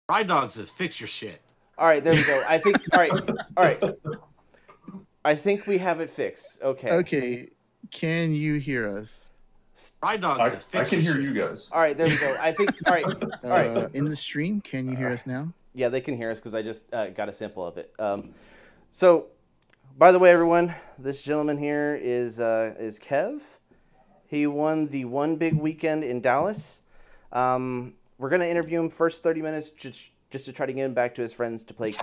Ride Dog says fix your shit. All right, there we go. I think. All right. I think we have it fixed. Okay. Okay, can you hear us? Ride Dog says fix I can your hear shit. you guys. All right, there we go. I think. All right. In the stream, can you hear us now? Yeah, they can hear us because I just got a sample of it. So, by the way, everyone, this gentleman here is Kev. He won the One Big Weekend in Dallas. We're gonna interview him first 30 minutes just to try to get him back to his friends to play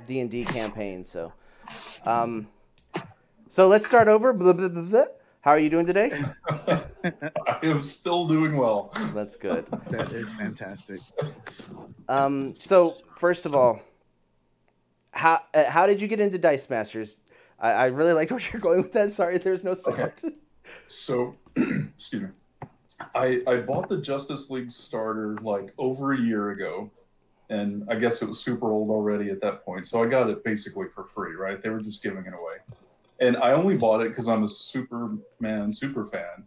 D&D campaign. So let's start over. Blah, blah, blah, blah. How are you doing today? I am still doing well. That's good. That is fantastic. So first of all, how did you get into Dice Masters? I really liked where you're going with that. Sorry, there's no sound. Okay. So, excuse me. I bought the Justice League starter like over a year ago, and I guess it was super old already at that point. So I got it basically for free, right? They were just giving it away. And I only bought it because I'm a Superman super fan.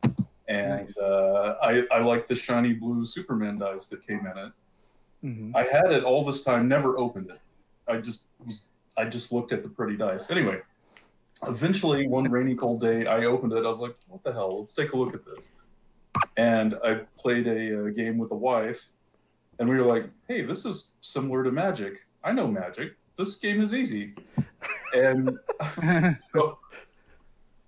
And Nice. I like the shiny blue Superman dice that came in it. Mm-hmm. I had it all this time, never opened it. I just looked at the pretty dice. Anyway, eventually one rainy cold day, I opened it. I was like, what the hell? Let's take a look at this. And I played a game with the wife, and we were like, hey, this is similar to Magic. I know Magic. This game is easy. And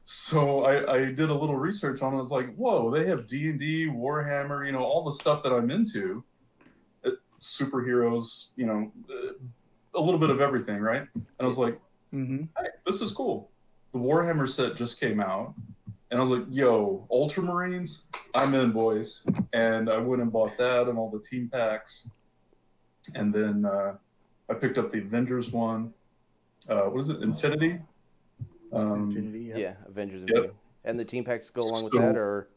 so I did a little research on it. I was like, whoa, they have D&D, Warhammer, all the stuff that I'm into. Superheroes, a little bit of everything, right? And I was like, Mm-hmm. hey, this is cool. The Warhammer set just came out. And I was like, yo, Ultramarines, I'm in, boys. And I went and bought that and all the team packs. And then I picked up the Avengers one. What is it? Infinity? Infinity, Yeah, Avengers Infinity. Yep. And the team packs go along with that, or?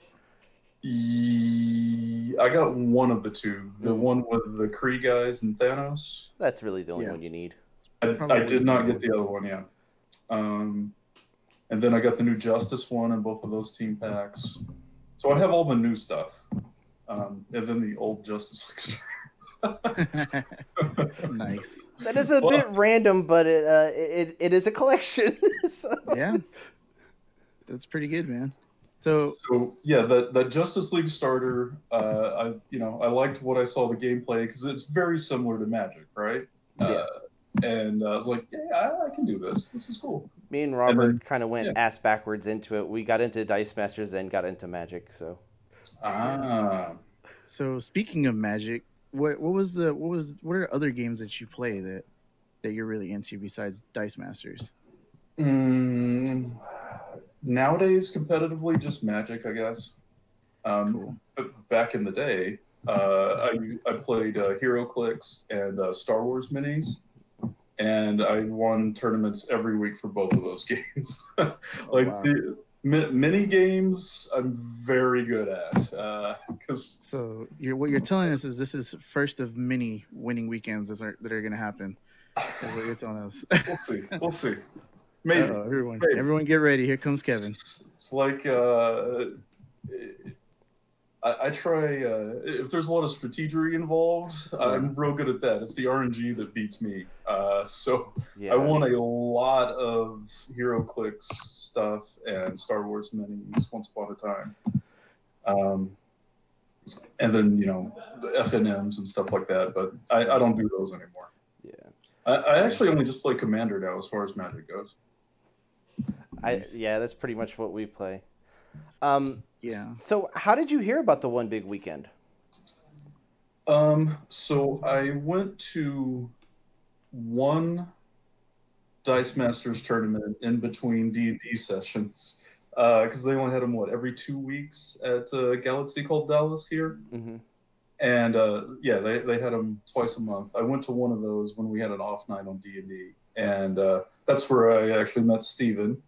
I got one of the two. The one with the Kree guys and Thanos. That's really the only one you need. I did not get the other one, yeah. And then I got the new Justice one and both of those team packs. So I have all the new stuff. And then the old Justice League starter. Nice. That is a bit random, but it is a collection. So. Yeah. That's pretty good, man. So yeah, that Justice League starter, I liked what I saw the gameplay because it's very similar to Magic, right? Yeah. And I was like, yeah, I can do this. This is cool. Me and Robert kind of went ass backwards into it. We got into Dice Masters, then got into Magic. So. So speaking of Magic, what are other games that you play that you're really into besides Dice Masters? Nowadays, competitively, just Magic, I guess. Cool. But back in the day, I played Hero Clicks and Star Wars minis, and I won tournaments every week for both of those games. Wow. The mini games, I'm very good at. So what you're telling us is this is first of many winning weekends that are going to happen. That's what you're telling us. We'll see. Maybe. Everyone get ready. Here comes Kevin. It's like I try if there's a lot of strategery involved, I'm real good at that. It's the RNG that beats me. So I won a lot of Hero Clicks stuff and Star Wars minis once upon a time. And then the FNMs and stuff like that, but I don't do those anymore. Yeah. I actually only just play Commander now as far as Magic goes. That's pretty much what we play. Yeah. So how did you hear about the One Big Weekend? So I went to one Dice Masters tournament in between D&D sessions because they only had them every 2 weeks at a galaxy called Dallas here. Mm-hmm. And they had them twice a month. I went to one of those when we had an off night on D&D, and that's where I actually met Steven.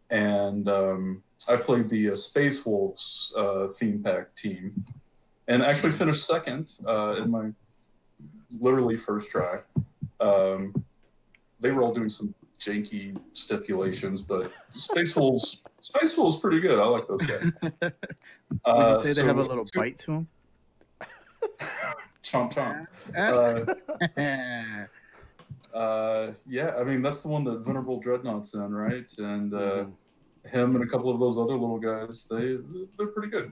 And I played the Space Wolves theme pack team, and actually finished second in my literally first try. They were all doing some janky stipulations, but Space Wolves pretty good. I like those guys. Would you say they have a little bite to them? Chomp chomp. Yeah, I mean that's the one that Venerable Dreadnought's in, right? And him and a couple of those other little guys, they're pretty good.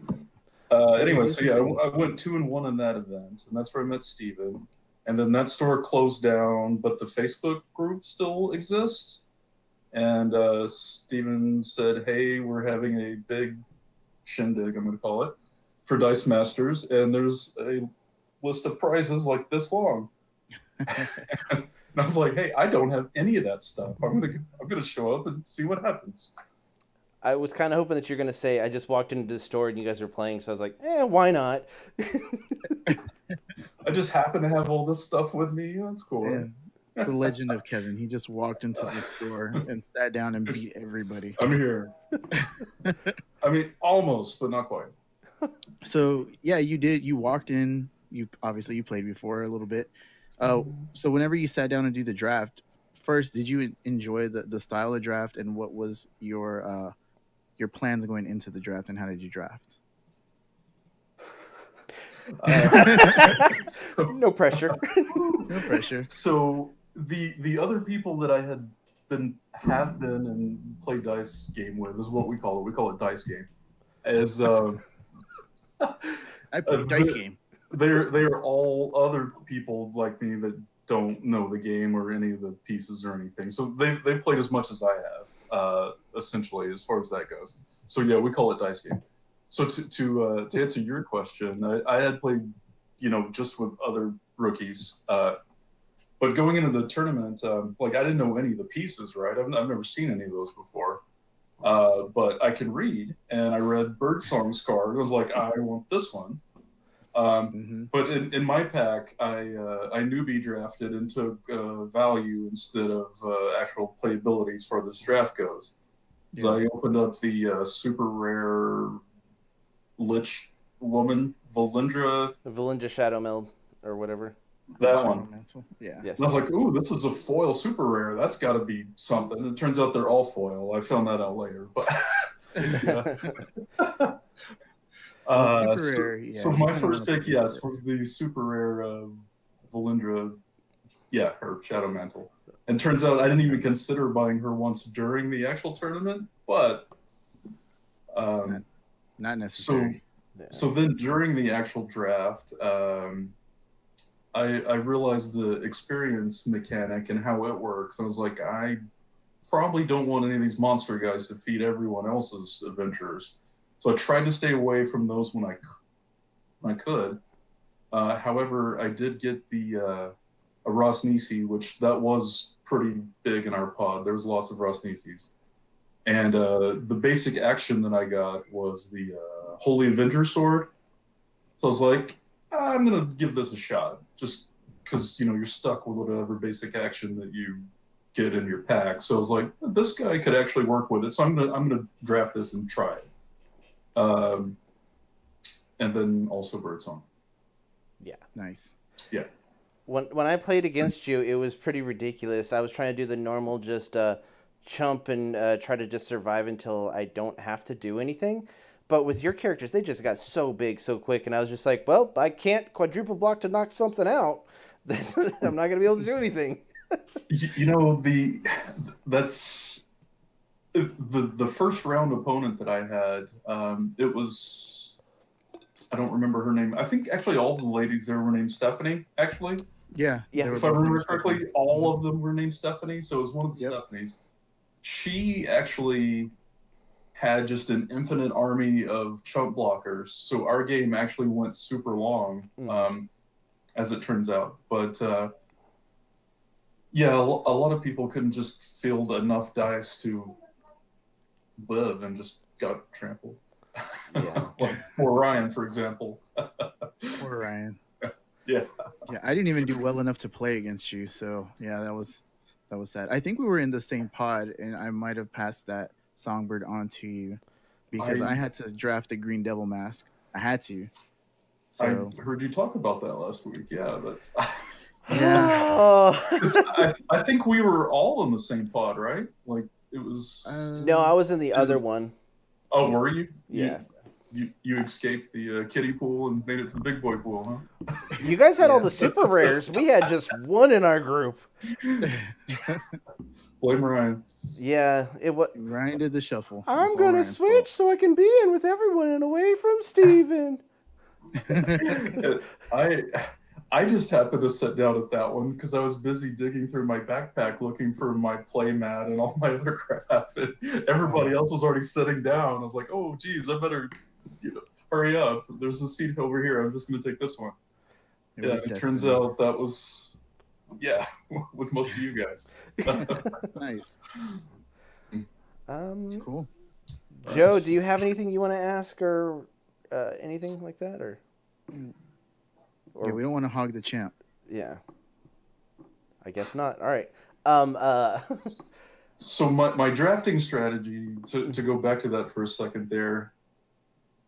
Anyway, so yeah, I went 2-1 in that event, and that's where I met Steven. And then that store closed down, but the Facebook group still exists. And Steven said, "Hey, we're having a big shindig, I'm going to call it, for Dice Masters, and there's a list of prizes like this long." And I was like, "Hey, I don't have any of that stuff. I'm gonna show up and see what happens." I was kind of hoping that you're going to say, I just walked into the store and you guys were playing, so I was like, why not? I just happen to have all this stuff with me. That's cool. Yeah. The legend of Kevin. He just walked into the store and sat down and beat everybody. I'm here. I mean, almost, but not quite. So, yeah, you did. You walked in. You played before a little bit. So whenever you sat down and do the draft, first, did you enjoy the style of draft, and what was your plans going into the draft, and how did you draft? No pressure. No pressure. So the other people that I have been and played dice game with is what we call it. We call it dice game. As I play dice game. They're all other people like me that don't know the game or any of the pieces or anything. So they've played as much as I have, essentially, as far as that goes. So yeah, we call it dice game. So to answer your question, I had played, just with other rookies. But going into the tournament, I didn't know any of the pieces, right? I've never seen any of those before. But I can read, and I read Birdsong's card. I was like, I want this one. But in my pack, I newbie drafted and took value instead of actual playability as far as this draft goes. So I opened up the super rare Lich woman, Valindra Shadow Meld, or whatever. That one. Yeah. Yes. And I was like, ooh, this is a foil super rare. That's got to be something. It turns out they're all foil. I found that out later. But so my first pick, yes, was the super rare Valindra, her Shadow Mantle. And turns out I didn't even consider buying her once during the actual tournament, but not necessary. So then during the actual draft, I realized the experience mechanic and how it works. I was like, I probably don't want any of these monster guys to feed everyone else's adventurers. So I tried to stay away from those when I could. However, I did get a Ross Nisi, which that was pretty big in our pod. There was lots of Ross Nisis. And the basic action that I got was the Holy Avenger Sword. So I was like, I'm going to give this a shot. Just because, you're stuck with whatever basic action that you get in your pack. So I was like, this guy could actually work with it. So I'm gonna draft this and try it. And then also Birdsong. Yeah. Nice. Yeah. When I played against you, it was pretty ridiculous. I was trying to do the normal, just chump and try to just survive until I don't have to do anything. But with your characters, they just got so big so quick, and I was just like, well, I can't quadruple block to knock something out. I'm not going to be able to do anything. That's the first round opponent that I had. It was, I don't remember her name. I think actually all the ladies there were named Stephanie. Actually, yeah. If I remember correctly, all of them were named Stephanie. So it was one of the Stephanies. She actually had just an infinite army of chump blockers. So our game actually went super long, as it turns out. But a lot of people couldn't just field enough dice to live and just got trampled. Yeah. Like poor Ryan, for example. Poor Ryan. Yeah. Yeah, I didn't even do well enough to play against you. So, yeah, that was sad. I think we were in the same pod, and I might have passed that Songbird on to you because I had to draft the Green Devil mask. I had to. So I heard you talk about that last week. Yeah, that's. Yeah. I think we were all in the same pod, right? Like it was. No, I was in the other one. Oh, were you? Yeah. You escaped the kiddie pool and made it to the big boy pool, huh? You guys had all the super rares. We had just one in our group. Blame Ryan. Yeah, Ryan did the shuffle. I'm gonna switch so I can be in with everyone and away from Steven. I just happened to sit down at that one because I was busy digging through my backpack looking for my play mat and all my other crap. And everybody else was already sitting down. I was like, oh, geez, I better hurry up. There's a seat over here. I'm just going to take this one. It turns out that was, with most of you guys. Nice. Cool. Joe, do you have anything you want to ask or anything like that? Or yeah, we don't want to hog the champ. Yeah. I guess not. All right. So my drafting strategy, to go back to that for a second there,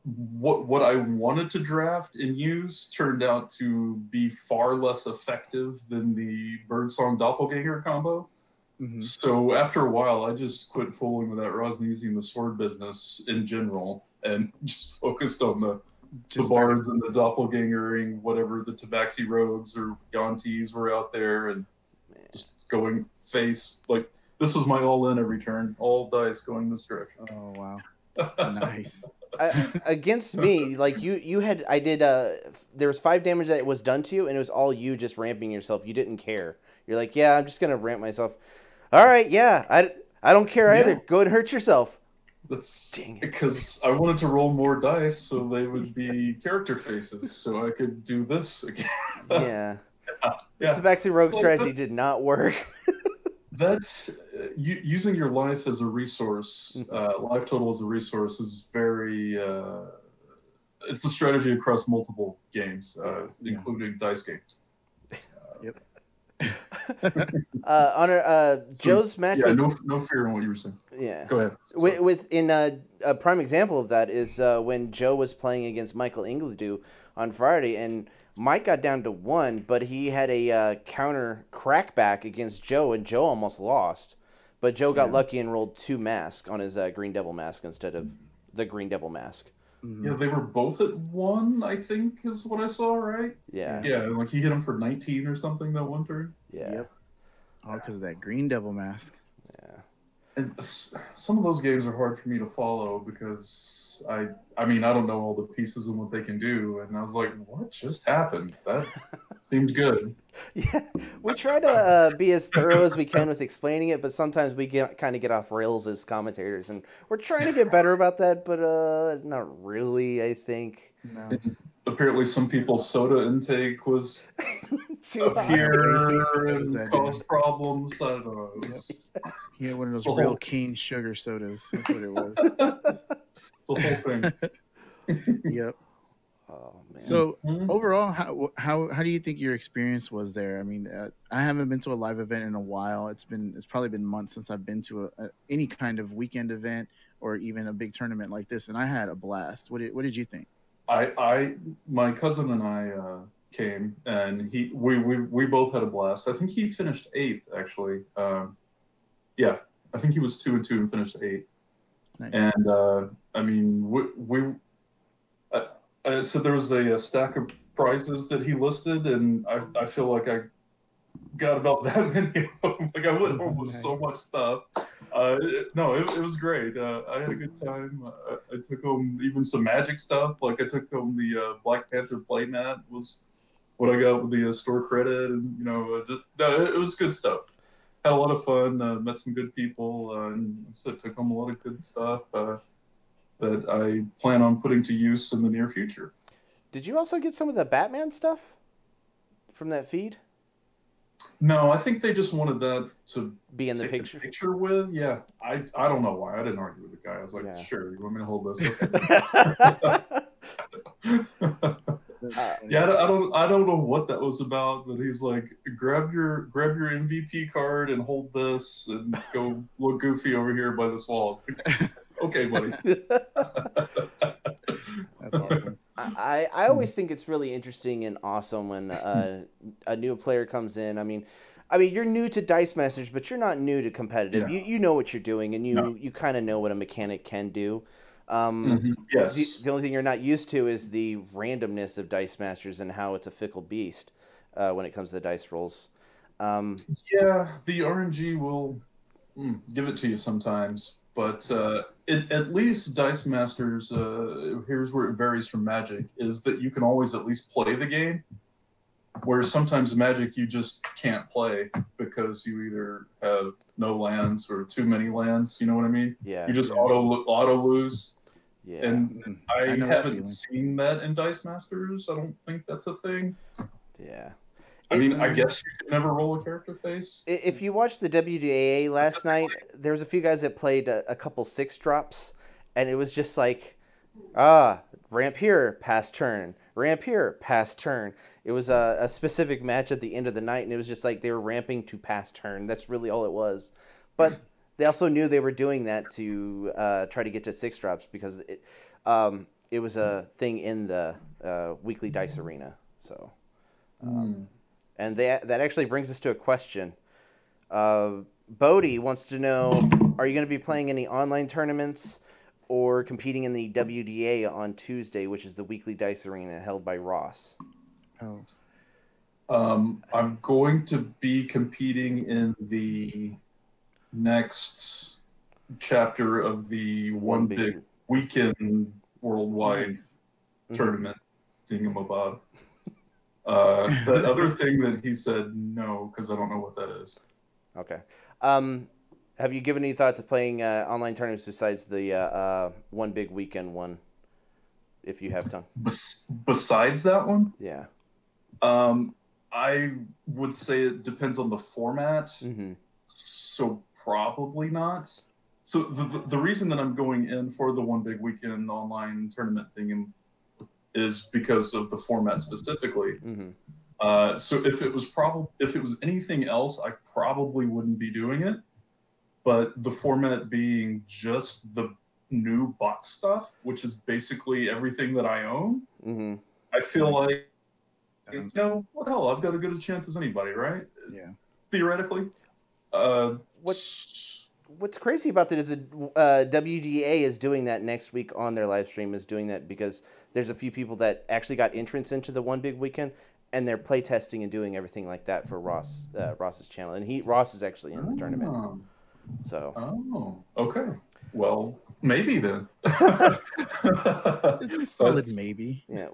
what I wanted to draft and use turned out to be far less effective than the Birdsong Doppelganger combo. Mm-hmm. So after a while, I just quit fooling with that Rosnezi and the sword business in general and just focused on the bards and the doppelgangering, whatever the Tabaxi Rogues or Yantees were out there, and just going face. Like, this was my all-in every turn. All dice going this direction. Oh, wow. Nice. Against me, like I did, there was 5 damage that was done to you, and it was all you just ramping yourself. You didn't care. You're like, yeah, I'm just going to ramp myself. All right, yeah, I don't care either. Go and hurt yourself. That's because I wanted to roll more dice so they would be character faces, so I could do this again. Yeah. Tabaxi Rogue strategy did not work. That's using your life as a resource. Life total as a resource is very. It's a strategy across multiple games, including dice games. Yep. Joe's match. Yeah, no fear in what you were saying. Yeah. Go ahead. A prime example of that is when Joe was playing against Michael Ingledew on Friday, and Mike got down to 1, but he had a counter crackback against Joe, and Joe almost lost. But Joe got lucky and rolled 2 masks on his Green Devil mask instead of the Green Devil mask. Yeah, they were both at 1, I think, is what I saw, right? Yeah. Yeah, like he hit him for 19 or something that one turn. Yeah. Yep. All because of that Green Devil mask. Yeah. And some of those games are hard for me to follow because I don't know all the pieces and what they can do, and I was like, what just happened? That seemed good. Yeah, we try to be as thorough as we can with explaining it, but sometimes we kind of get off rails as commentators, and we're trying to get better about that, but not really, I think. No. Apparently some people's soda intake was too up here and caused problems. I don't know. He had one of those real keen sugar sodas. That's what it was. It's the whole thing. Yep. Oh man. So overall, how do you think your experience was there? I mean, I haven't been to a live event in a while. It's probably been months since I've been to any kind of weekend event or even a big tournament like this, and I had a blast. What did you think? My cousin and I came, and we both had a blast. I think he finished 8th, actually. Yeah, I think he was 2-2 and finished 8th. Nice. And I mean, so there was a stack of prizes that he listed, and I feel like I got about that many of them. Like I went home with so much stuff. No, it was great. I had a good time. I took home even some Magic stuff. Like I took home the Black Panther playmat was what I got with the store credit, and it was good stuff. Had a lot of fun. Met some good people, and so took home a lot of good stuff that I plan on putting to use in the near future. Did you also get some of the Batman stuff from that feed? No, I think they just wanted that to be in the picture with. Yeah, I don't know why. I didn't argue with the guy. I was like, sure, you want me to hold this? Yeah, I don't know what that was about, but he's like, grab your MVP card and hold this and go look goofy over here by this wall. Okay, buddy. That's awesome. I always think it's really interesting and awesome when a new player comes in. I mean, you're new to Dice Masters, but you're not new to competitive. Yeah. You know what you're doing, and you kind of know what a mechanic can do. Yes. The only thing you're not used to is the randomness of Dice Masters and how it's a fickle beast when it comes to the dice rolls. Yeah, the RNG will give it to you sometimes, but at least Dice Masters, here's where it varies from Magic, is that you can always at least play the game, whereas sometimes Magic you just can't play because you either have no lands or too many lands, you know what I mean? Yeah. You just auto lose. Yeah. And I know haven't seen that in Dice Masters. I don't think that's a thing. Yeah. I mean, I guess you could never roll a character face. If you watched the WDAA last night, there was a few guys that played a couple 6-drops, and it was just like, ramp here, pass turn. Ramp here, pass turn. It was a specific match at the end of the night, and it was just like they were ramping to pass turn. That's really all it was. But they also knew they were doing that to try to get to 6-drops because it was a thing in the weekly dice arena. So, and that actually brings us to a question. Bodie wants to know, are you going to be playing any online tournaments or competing in the WDA on Tuesday, which is the weekly dice arena held by Ross? I'm going to be competing in the next chapter of the One Big Weekend worldwide tournament thingamabob. That other thing that he said no, because I don't know what that is. Okay. Have you given any thought to playing online tournaments besides the One Big Weekend one, if you have time? Besides that one? Yeah. I would say it depends on the format. So probably not. So the reason that I'm going in for the One Big Weekend online tournament thing is because of the format specifically. So if it was anything else, I probably wouldn't be doing it. But the format being just the new box stuff, which is basically everything that I own, I feel like, you know, what the hell, I've got as good a chance as anybody, right? Yeah. Theoretically. What's crazy about that is that WDA is doing that next week on their live stream, is doing that because there's a few people that actually got entrance into the One Big Weekend, and they're play testing and doing everything like that for Ross's channel, and Ross is actually in the tournament. So. Oh, okay. Well, maybe then. It's a solid maybe. Yeah.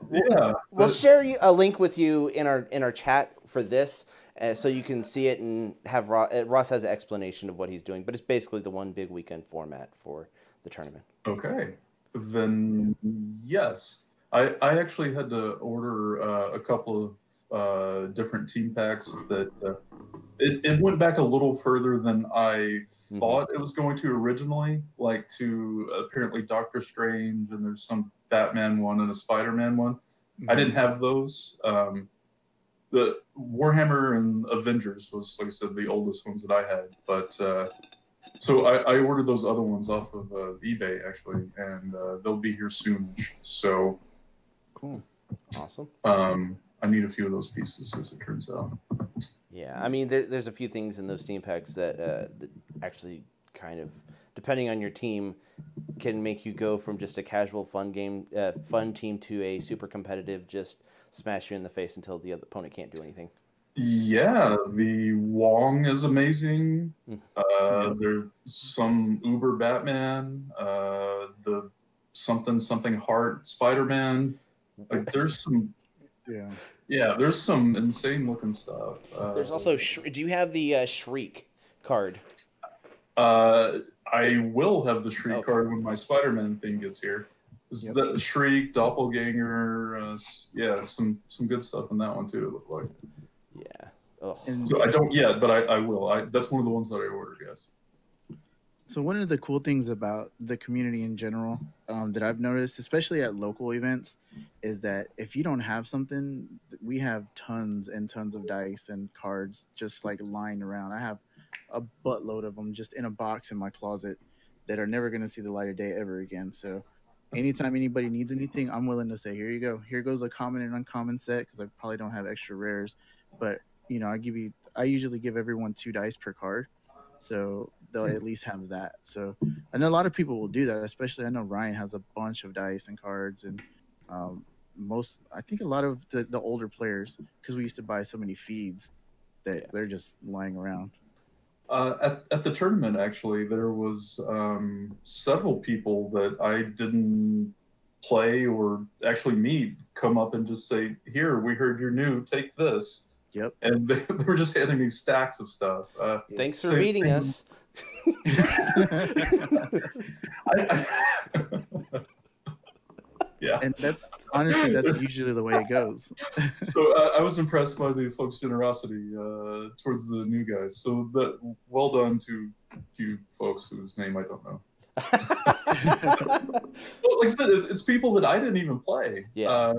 We'll share a link with you in our chat for this, so you can see it and have Ross has an explanation of what he's doing. But it's basically the One Big Weekend format for the tournament. Okay. Then yes, I actually had to order a couple of different team packs that it went back a little further than I thought it was going to originally, like to apparently Doctor Strange, and there's some Batman one and a Spider-Man one. I didn't have those. The Warhammer and Avengers was, like I said, the oldest ones that I had, but so I ordered those other ones off of eBay actually, and they'll be here soon. So cool, awesome. I need a few of those pieces, as it turns out. Yeah, I mean, there's a few things in those Steam packs that actually kind of, depending on your team, can make you go from just a casual fun team to a super competitive, just smash you in the face until the other opponent can't do anything. Yeah, the Wong is amazing. There's some Uber Batman, the something Heart Spider-Man. Like there's some. Yeah, there's some insane looking stuff. There's also do you have the Shriek card? I will have the Shriek card when my Spider-Man thing gets here. The Shriek, Doppelganger, yeah, some good stuff in that one too. It looked like. Yeah. So I don't yet, but I will. That's one of the ones that I ordered. Yes. So one of the cool things about the community in general that I've noticed, especially at local events, is that if you don't have something, we have tons and tons of dice and cards just like lying around. I have a buttload of them just in a box in my closet that are never going to see the light of day ever again. So anytime anybody needs anything, I'm willing to say, here you go. Here goes a common and uncommon set, because I probably don't have extra rares. But, you know, I usually give everyone 2 dice per card. so they'll at least have that. So I know a lot of people will do that, especially I know Ryan has a bunch of dice and cards, and I think a lot of the older players, because we used to buy so many feeds that they're just lying around. At the tournament, actually, there was several people that I didn't play or actually meet come up and just say, "Here, we heard you're new. Take this." Yep. And they were just handing me stacks of stuff. Thanks for meeting us. Yeah. And that's honestly, that's usually the way it goes. So I was impressed by the folks' generosity towards the new guys. So well done to you folks whose name I don't know. Well, like I said, it's people that I didn't even play. Yeah.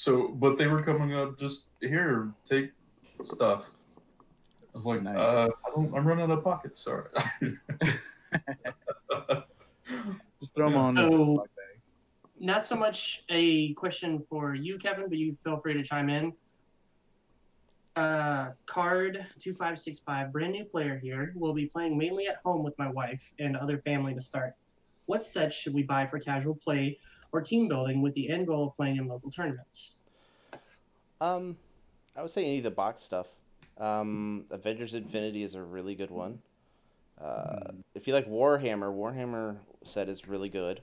But they were coming up just here, take stuff. I was like, nice. I'm running out of pockets. Sorry. Just throw them on. So, not so much a question for you, Kevin, but you feel free to chime in. Card 2565, brand new player here. Will be playing mainly at home with my wife and other family to start. What sets should we buy for casual play or team building with the end goal of playing in local tournaments? I would say any of the box stuff. Avengers Infinity is a really good one. If you like Warhammer set is really good.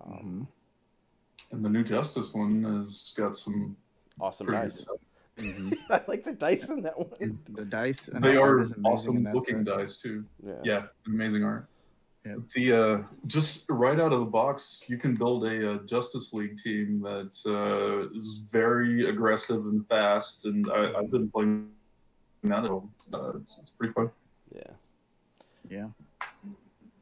And the new Justice one has got some awesome dice. I like the dice in that one. The dice, and they are awesome looking dice too. Yeah, amazing art. Yeah. The just right out of the box, you can build a Justice League team that is very aggressive and fast, and I've been playing that at home. It's pretty fun. Yeah.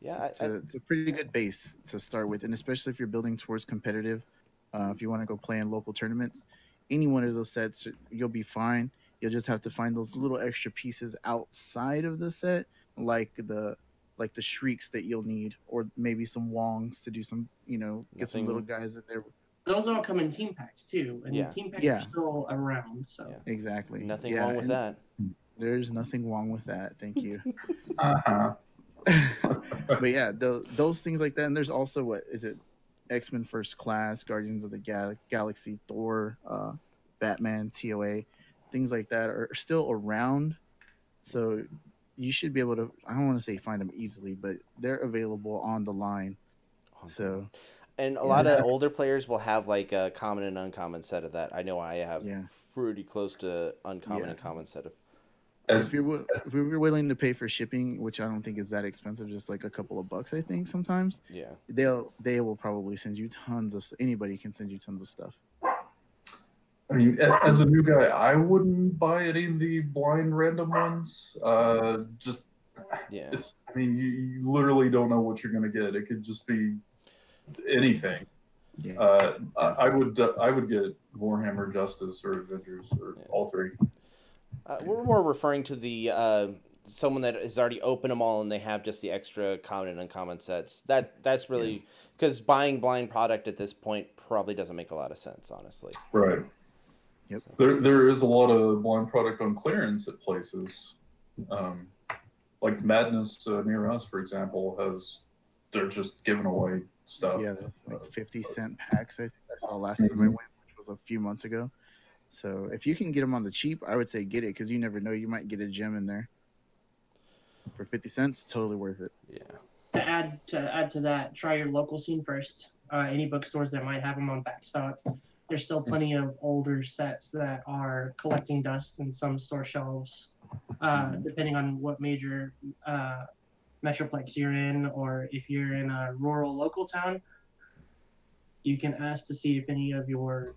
It's a pretty good base to start with, and especially if you're building towards competitive. If you want to go play in local tournaments, any one of those sets, you'll be fine. You'll just have to find those little extra pieces outside of the set, like the shrieks that you'll need, or maybe some wongs to do some, get some little guys in there. Those all come in team packs too, and team packs are still around. So exactly, nothing wrong with that. There's nothing wrong with that. Thank you. Uh-huh. But yeah, those things like that, and there's also what is it? X-Men First Class, Guardians of the Galaxy, Thor, Batman, TOA, things like that are still around. So you should be able to, I don't want to say find them easily, but they're available on the line. So, and a lot of older players will have like a common and uncommon set of that. I know I have pretty close to uncommon and common set of. If you're willing to pay for shipping, which I don't think is that expensive, just like a couple of bucks, I think sometimes. Yeah. They will probably send you tons of. Anybody can send you tons of stuff. I mean, as a new guy, I wouldn't buy any of the blind random ones. It's. I mean, you literally don't know what you're gonna get. It could just be anything. Yeah. I would get Warhammer, Justice, or Avengers, or all three. We're more referring to the someone that has already opened them all and they have just the extra common and uncommon sets. That's really because buying blind product at this point probably doesn't make a lot of sense, honestly. Right. Yep. There is a lot of blind product on clearance at places, like Madness near us, for example, they're just giving away stuff. Yeah, like 50-cent packs. I think I saw last time I went, which was a few months ago. So if you can get them on the cheap, I would say get it because you never know. You might get a gem in there. For 50 cents, totally worth it. Yeah. To add to that, try your local scene first. Any bookstores that might have them on backstock. There's still plenty of older sets that are collecting dust in some store shelves, depending on what major metroplex you're in, or if you're in a rural local town. You can ask to see if any of your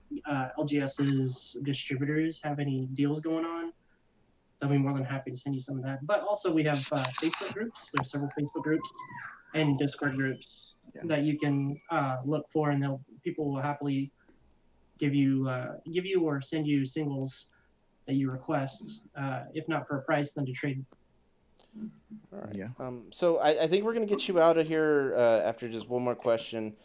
LGS's distributors have any deals going on. They'll be more than happy to send you some of that. But also we have Facebook groups. We have several Facebook groups and Discord groups that you can look for, and people will happily give you or send you singles that you request, if not for a price, then to trade. All right. Yeah. So I think we're gonna get you out of here after just one more question.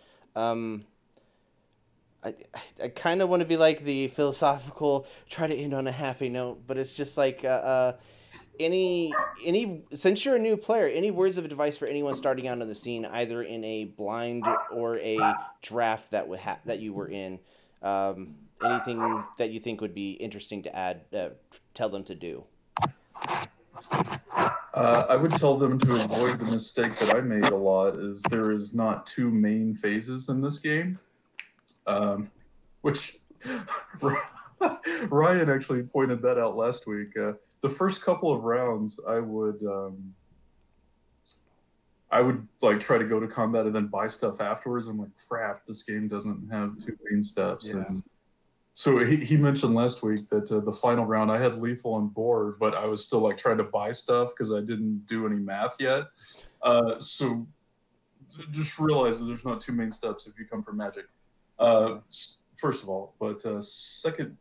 I kind of want to be like the philosophical, try to end on a happy note, but it's just like any since you're a new player, any words of advice for anyone starting out on the scene, either in a blind or a draft that that you were in? Anything that you think would be interesting to add? Tell them to do. I would tell them to avoid the mistake that I made a lot. Is there is not two main phases in this game, which Ryan actually pointed that out last week. The first couple of rounds, I would like try to go to combat and then buy stuff afterwards. I'm like, crap, this game doesn't have two main steps. Yeah. And so he mentioned last week that the final round I had lethal on board, but I was still like trying to buy stuff because I didn't do any math yet. So just realize that there's not two main steps if you come from Magic. First of all, but second,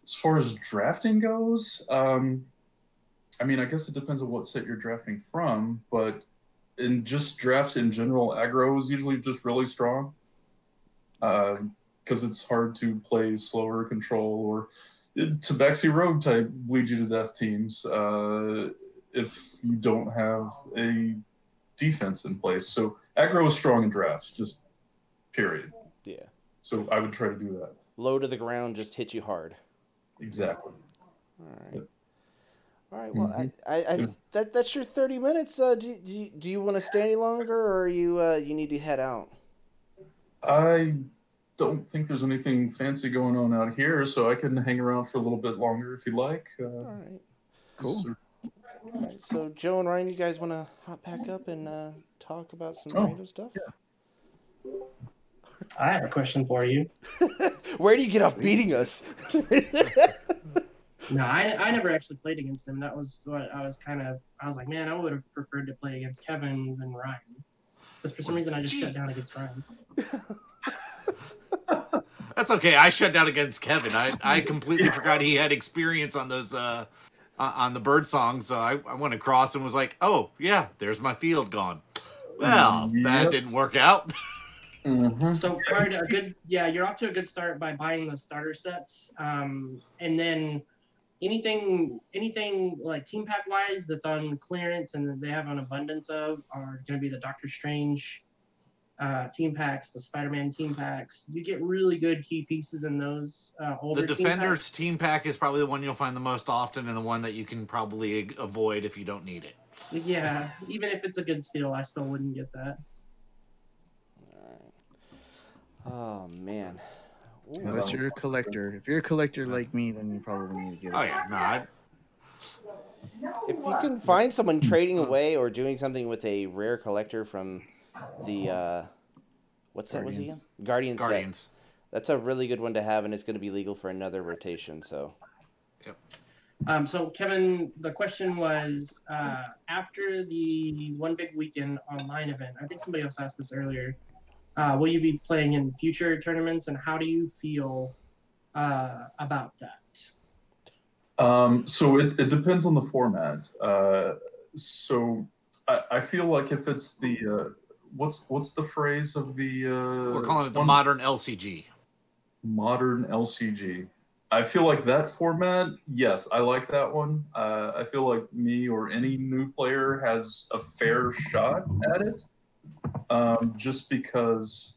as far as drafting goes, I mean, I guess it depends on what set you're drafting from, but in just drafts in general, aggro is usually just really strong because it's hard to play slower control or Tabaxi Rogue type bleed you to death teams if you don't have a defense in place. So aggro is strong in drafts, just period. Yeah. So I would try to do that. Low to the ground, just hit you hard. Exactly. All right. All right. Well, that's your 30 minutes. Do you want to stay any longer, or you need to head out? I don't think there's anything fancy going on out here, so I can hang around for a little bit longer if you like. All right. Cool. All right. So Joe and Ryan, you guys want to hop back up and talk about some random stuff? Yeah. I have a question for you. Where do you get off beating us? No, I never actually played against him. That was what I was like, man, I would have preferred to play against Kevin than Ryan. Because for some reason I just shut down against Ryan. That's okay. I shut down against Kevin. I completely forgot he had experience on those on the bird song, so I went across and was like, oh yeah, there's my field gone. Well, that didn't work out. Mm-hmm. So you're off to a good start by buying those starter sets, and then anything like team pack wise that's on clearance and that they have an abundance of are going to be the Doctor Strange team packs, the Spider-Man team packs. You get really good key pieces in those older. The Defenders team pack is probably the one you'll find the most often, and the one that you can probably avoid if you don't need it. Yeah, even if it's a good steal, I still wouldn't get that. Oh man. Ooh, unless you're a collector. If you're a collector like me, then you probably need to get it. Oh yeah, no. If you can find someone trading away or doing something with a rare collector from the what set was he in? Guardians set. That's a really good one to have, and it's going to be legal for another rotation. So. Yep. So Kevin, the question was after the One Big Weekend online event. I think somebody else asked this earlier. Will you be playing in future tournaments, and how do you feel about that? So it depends on the format. So I feel like if it's the what's the phrase of the we're calling it the modern LCG. Modern LCG. I feel like that format, yes, I like that one. I feel like me or any new player has a fair shot at it. Just because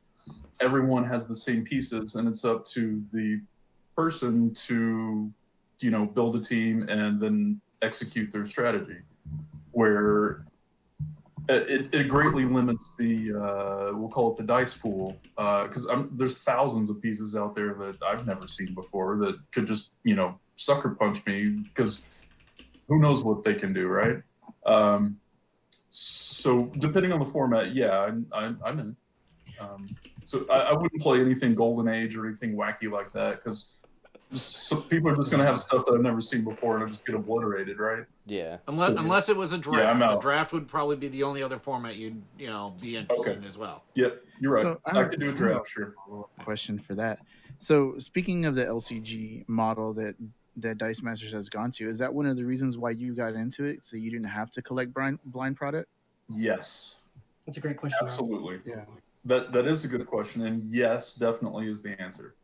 everyone has the same pieces and it's up to the person to, build a team and then execute their strategy, where it greatly limits the, we'll call it the dice pool, because there's thousands of pieces out there that I've never seen before that could just, sucker punch me because who knows what they can do, right? So depending on the format, yeah, I'm in. So I wouldn't play anything Golden Age or anything wacky like that because people are just going to have stuff that I've never seen before and I just get obliterated, right? Yeah. Unless it was a draft. Yeah, I'm out. The draft would probably be the only other format you'd be interested in as well. Yep, you're right. So I could do a draft, sure. Question for that. So speaking of the LCG model that Dice Masters has gone to, is that one of the reasons why you got into it? So you didn't have to collect blind product? Yes. That's a great question. Absolutely. Yeah. That is a good question, and yes, definitely is the answer.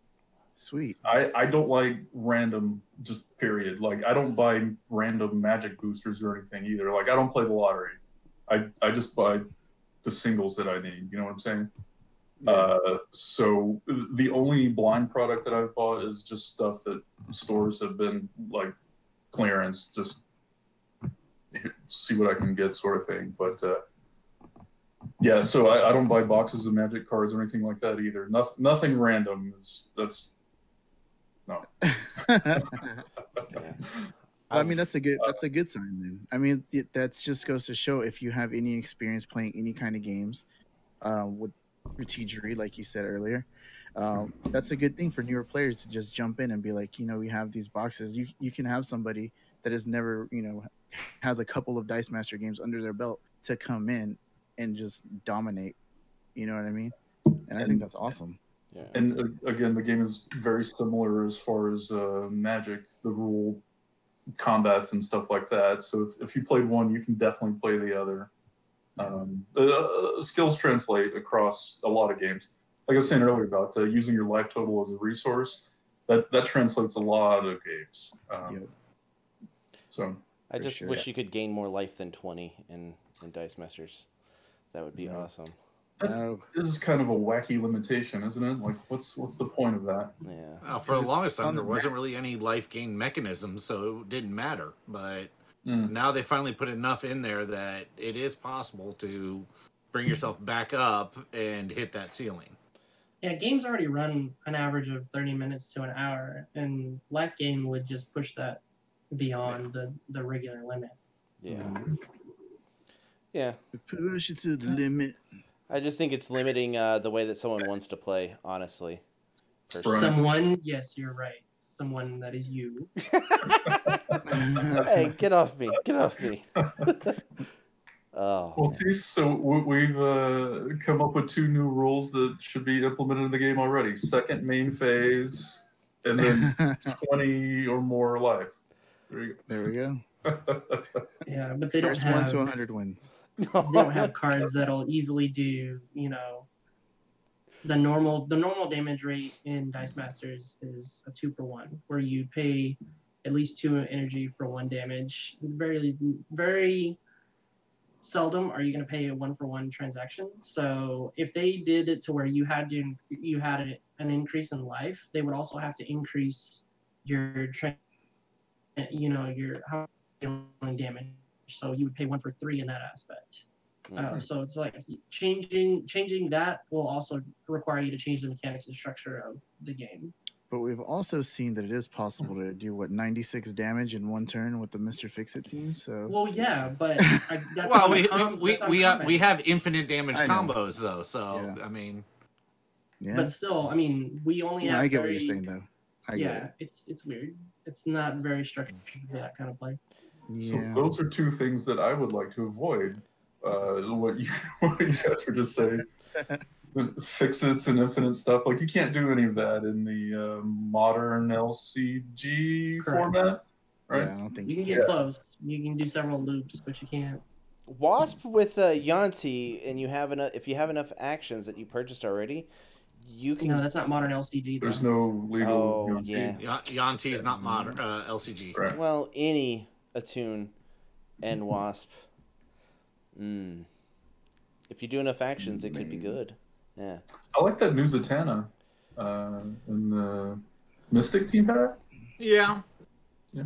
Sweet. I don't like random, just period. Like, I don't buy random magic boosters or anything either. Like, I don't play the lottery. I just buy the singles that I need. You know what I'm saying? Yeah. So the only blind product that I've bought is just stuff that stores have been like clearance, just see what I can get, sort of thing. But yeah, so I don't buy boxes of magic cards or anything like that either. Nothing random that's no. Yeah. I mean, that's a good sign then. I mean, that's just goes to show if you have any experience playing any kind of games with strategery, like you said earlier, that's a good thing for newer players to just jump in and be like, we have these boxes. You can have somebody that has never, has a couple of Dice Master games under their belt to come in and just dominate. You know what I mean? And I think that's awesome. Yeah. And again, the game is very similar as far as Magic, the rule combats and stuff like that. So if you played one, you can definitely play the other. Skills translate across a lot of games. Like I was saying earlier about using your life total as a resource, that translates a lot of games. So I just wish you could gain more life than 20 in Dice Masters. That would be awesome. This is kind of a wacky limitation, isn't it? Like, what's the point of that? Yeah. Well, for the longest time, there wasn't really any life gain mechanism, so it didn't matter. But now they finally put enough in there that it is possible to bring yourself back up and hit that ceiling. Yeah, games already run an average of 30 minutes to an hour, and life gain would just push that beyond the regular limit. Yeah. Yeah. Push it to the limit. I just think it's limiting the way that someone wants to play, honestly. Right. Someone, yes, you're right. Someone that is you. Hey, get off me. Get off me. Oh. Well, see, so we've come up with 2 new rules that should be implemented in the game already. Second main phase, and then 20 or more life. There we go. Yeah, but they First don't have 1 to 100 wins. they don't have cards that'll easily do, the normal damage rate in Dice Masters is a 2-for-1, where you pay at least 2 energy for 1 damage. Very, very seldom are you going to pay a 1-for-1 transaction. So if they did it to where you had an increase in life, they would also have to increase your how dealing damage. So you would pay 1 for 3 in that aspect. So it's like changing that will also require you to change the mechanics and structure of the game. But we've also seen that it is possible to do 96 damage in 1 turn with the Mr. Fix-It team. So well, yeah, but we have infinite damage combos though. So yeah. I mean, yeah. But still, I mean, we only have. I get what you're saying though. I get it. It's weird. It's not very structured for that kind of play. Yeah. So those are 2 things that I would like to avoid. What you guys were just saying. Fix-its and infinite stuff. Like, you can't do any of that in the modern LCG format, right? Yeah, I don't think you can get close. You can do several loops, but you can't. Wasp with Yanti, and if you have enough actions that you purchased already, you can. No, that's not modern LCG. There's no legal. Oh, yeah. Yanti is not modern LCG. Right. Well, any Attune and Wasp. If you do enough actions, it could be good. Yeah. I like that new Zatanna in the Mystic team pack. Yeah.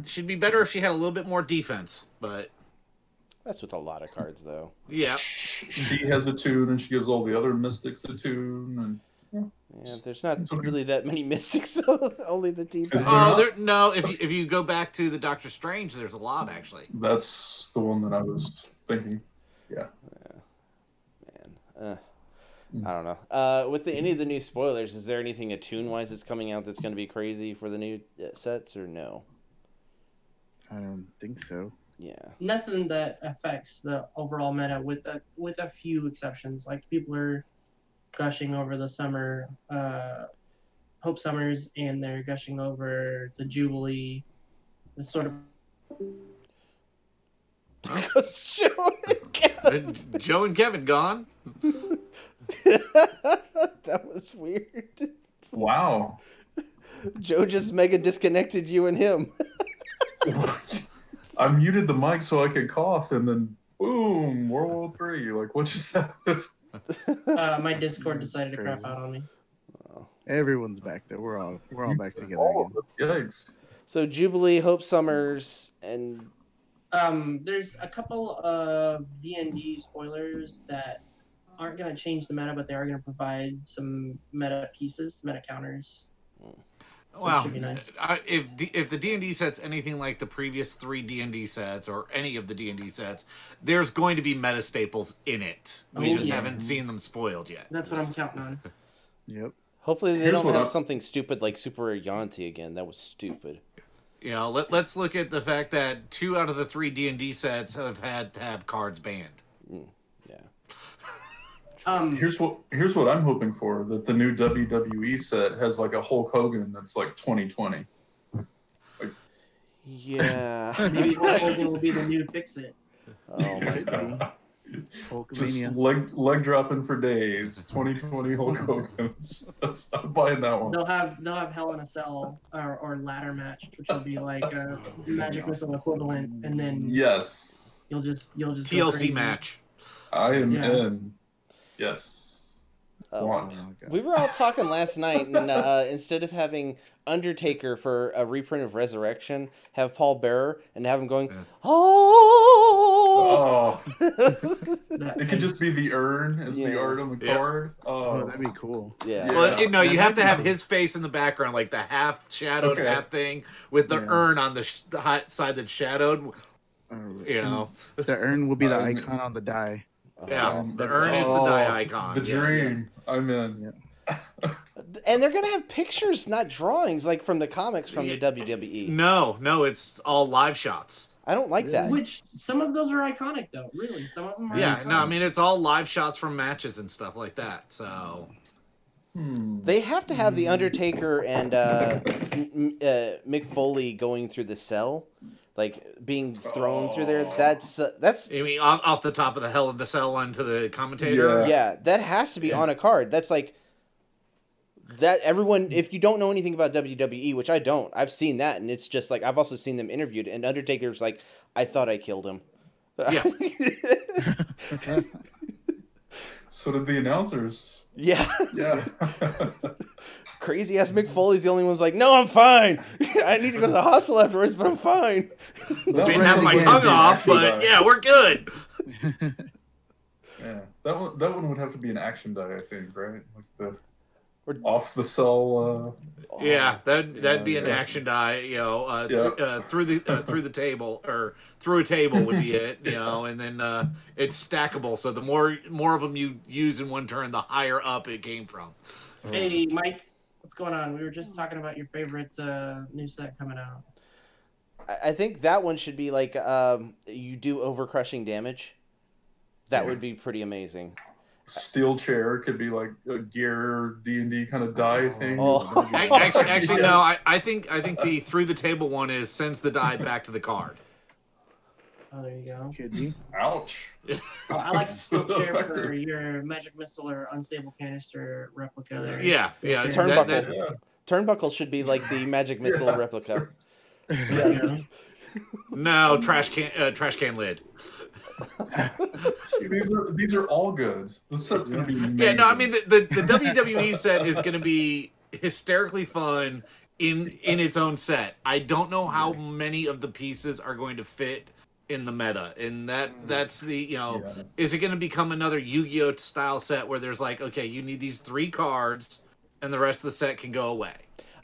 She'd be better if she had a little bit more defense, but that's with a lot of cards, though. Yeah. She has a tune, and she gives all the other Mystics a tune, and yeah, there's not really that many Mystics, though. Only the team. No. If you go back to the Doctor Strange, there's a lot actually. That's the one that I was thinking. Yeah. Man. I don't know. With any of the new spoilers, is there anything Attune-wise that's coming out that's going to be crazy for the new sets, or no? I don't think so. Yeah. Nothing that affects the overall meta, with a few exceptions. Like, people are gushing over the summer, Hope Summers, and they're gushing over the Jubilee. The sort of. Joe and Kevin gone. That was weird. Wow. Joe just mega disconnected you and him. I muted the mic so I could cough, and then boom, World War III. Like, what just happened? My Discord decided to crap out on me. Everyone's back there. We're all back together Oh, again. yikes. So Jubilee, Hope Summers, and there's a couple of D&D spoilers that aren't going to change the meta, but they are going to provide some meta pieces, meta counters. Well, should be nice. If the D&D set's anything like the previous 3 D&D sets or any of the D&D sets, there's going to be meta staples in it. We just haven't seen them spoiled yet. That's what I'm counting on. Yep. hopefully they don't have something stupid like Super Yanti again. That was stupid. You know, let's look at the fact that 2 out of the 3 D&D sets have had to have cards banned. Here's what I'm hoping for: that the new WWE set has like a Hulk Hogan that's like 2020. Yeah. Maybe Hulk Hogan will be the new Fix-It. Oh my god. Just leg dropping for days. 2020 Hulk Hogan. I'm buying that one. They'll have Hell in a Cell or ladder match, which will be like a Magic Missile equivalent, and then Yes. you'll just TLC match. I am in. Yes. Want. We were all talking last night, and instead of having Undertaker for a reprint of Resurrection, have Paul Bearer and have him going, oh! It could just be the urn as the art on the card. Oh, that'd be cool. Yeah. Well, no, you have to have his face in the background, like the half shadowed half thing with the urn on the side that's shadowed. You know, the urn will be the icon on the die. Yeah, the urn is the die icon. The dream. I'm in. And they're gonna have pictures, not drawings, like from the comics from the WWE. No, it's all live shots. I don't like that. Which some of those are iconic, though. Really, some of them are. Yeah, iconic. no, I mean it's all live shots from matches and stuff like that. So they have to have the Undertaker and Mick Foley going through the cell, like being thrown through there. That's. You mean off the top of the Hell in the Cell onto the commentator? Yeah, that has to be on a card. That's like. That everyone, if you don't know anything about WWE, which I don't, I've seen that, and it's just like I've also seen them interviewed, and Undertaker's like, I thought I killed him. Yeah. So did the announcers. Yeah. Yeah. Crazy ass Mick Foley's the only one who's like, no, I'm fine. I need to go to the hospital afterwards, but I'm fine. I've been having my tongue off, but yeah, we're good. Yeah, that one would have to be an action die, I think, right? Like the. Off the cell. Yeah, that'd be an action die. You know, through the table or through a table would be it. You know, and then it's stackable. So the more of them you use in one turn, the higher up it came from. Hey, Mike, what's going on? We were just talking about your favorite new set coming out. I think that one should be like you do overcrushing damage. That would be pretty amazing. Steel chair could be like a gear D&D kind of die thing. Actually, no. I think the through the table one is sends the die back to the card. Oh, there you go. Could be. Ouch. Oh, I like the steel chair for your magic missile or unstable canister replica there. Yeah. Turnbuckle. Turnbuckle should be like the magic missile replica. No, trash can lid. See, these are all good. The set's gonna be amazing. Yeah, no, I mean the WWE set is gonna be hysterically fun in its own set. I don't know how many of the pieces are going to fit in the meta, and that's the is it going to become another Yu-Gi-Oh style set where there's like, okay, you need these 3 cards, and the rest of the set can go away,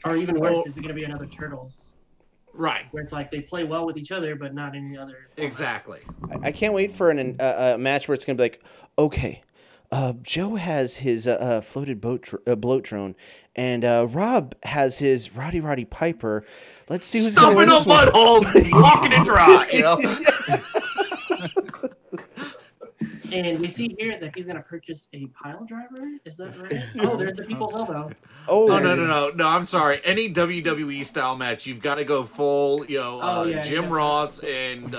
or even worse, is it going to be another Turtles? Right. Where it's like they play well with each other, but not any other format. Exactly. I can't wait for a match where it's going to be like, okay, Joe has his floated bloat drone, and Rob has his Roddy Piper. Let's see who's going to win this one. Stuff in a butthole, walking it dry. You know? And we see here that he's going to purchase a pile driver. Is that right? Oh, there's the people's elbow. Oh, no, I'm sorry. Any WWE style match, you've got to go full, Jim Ross and you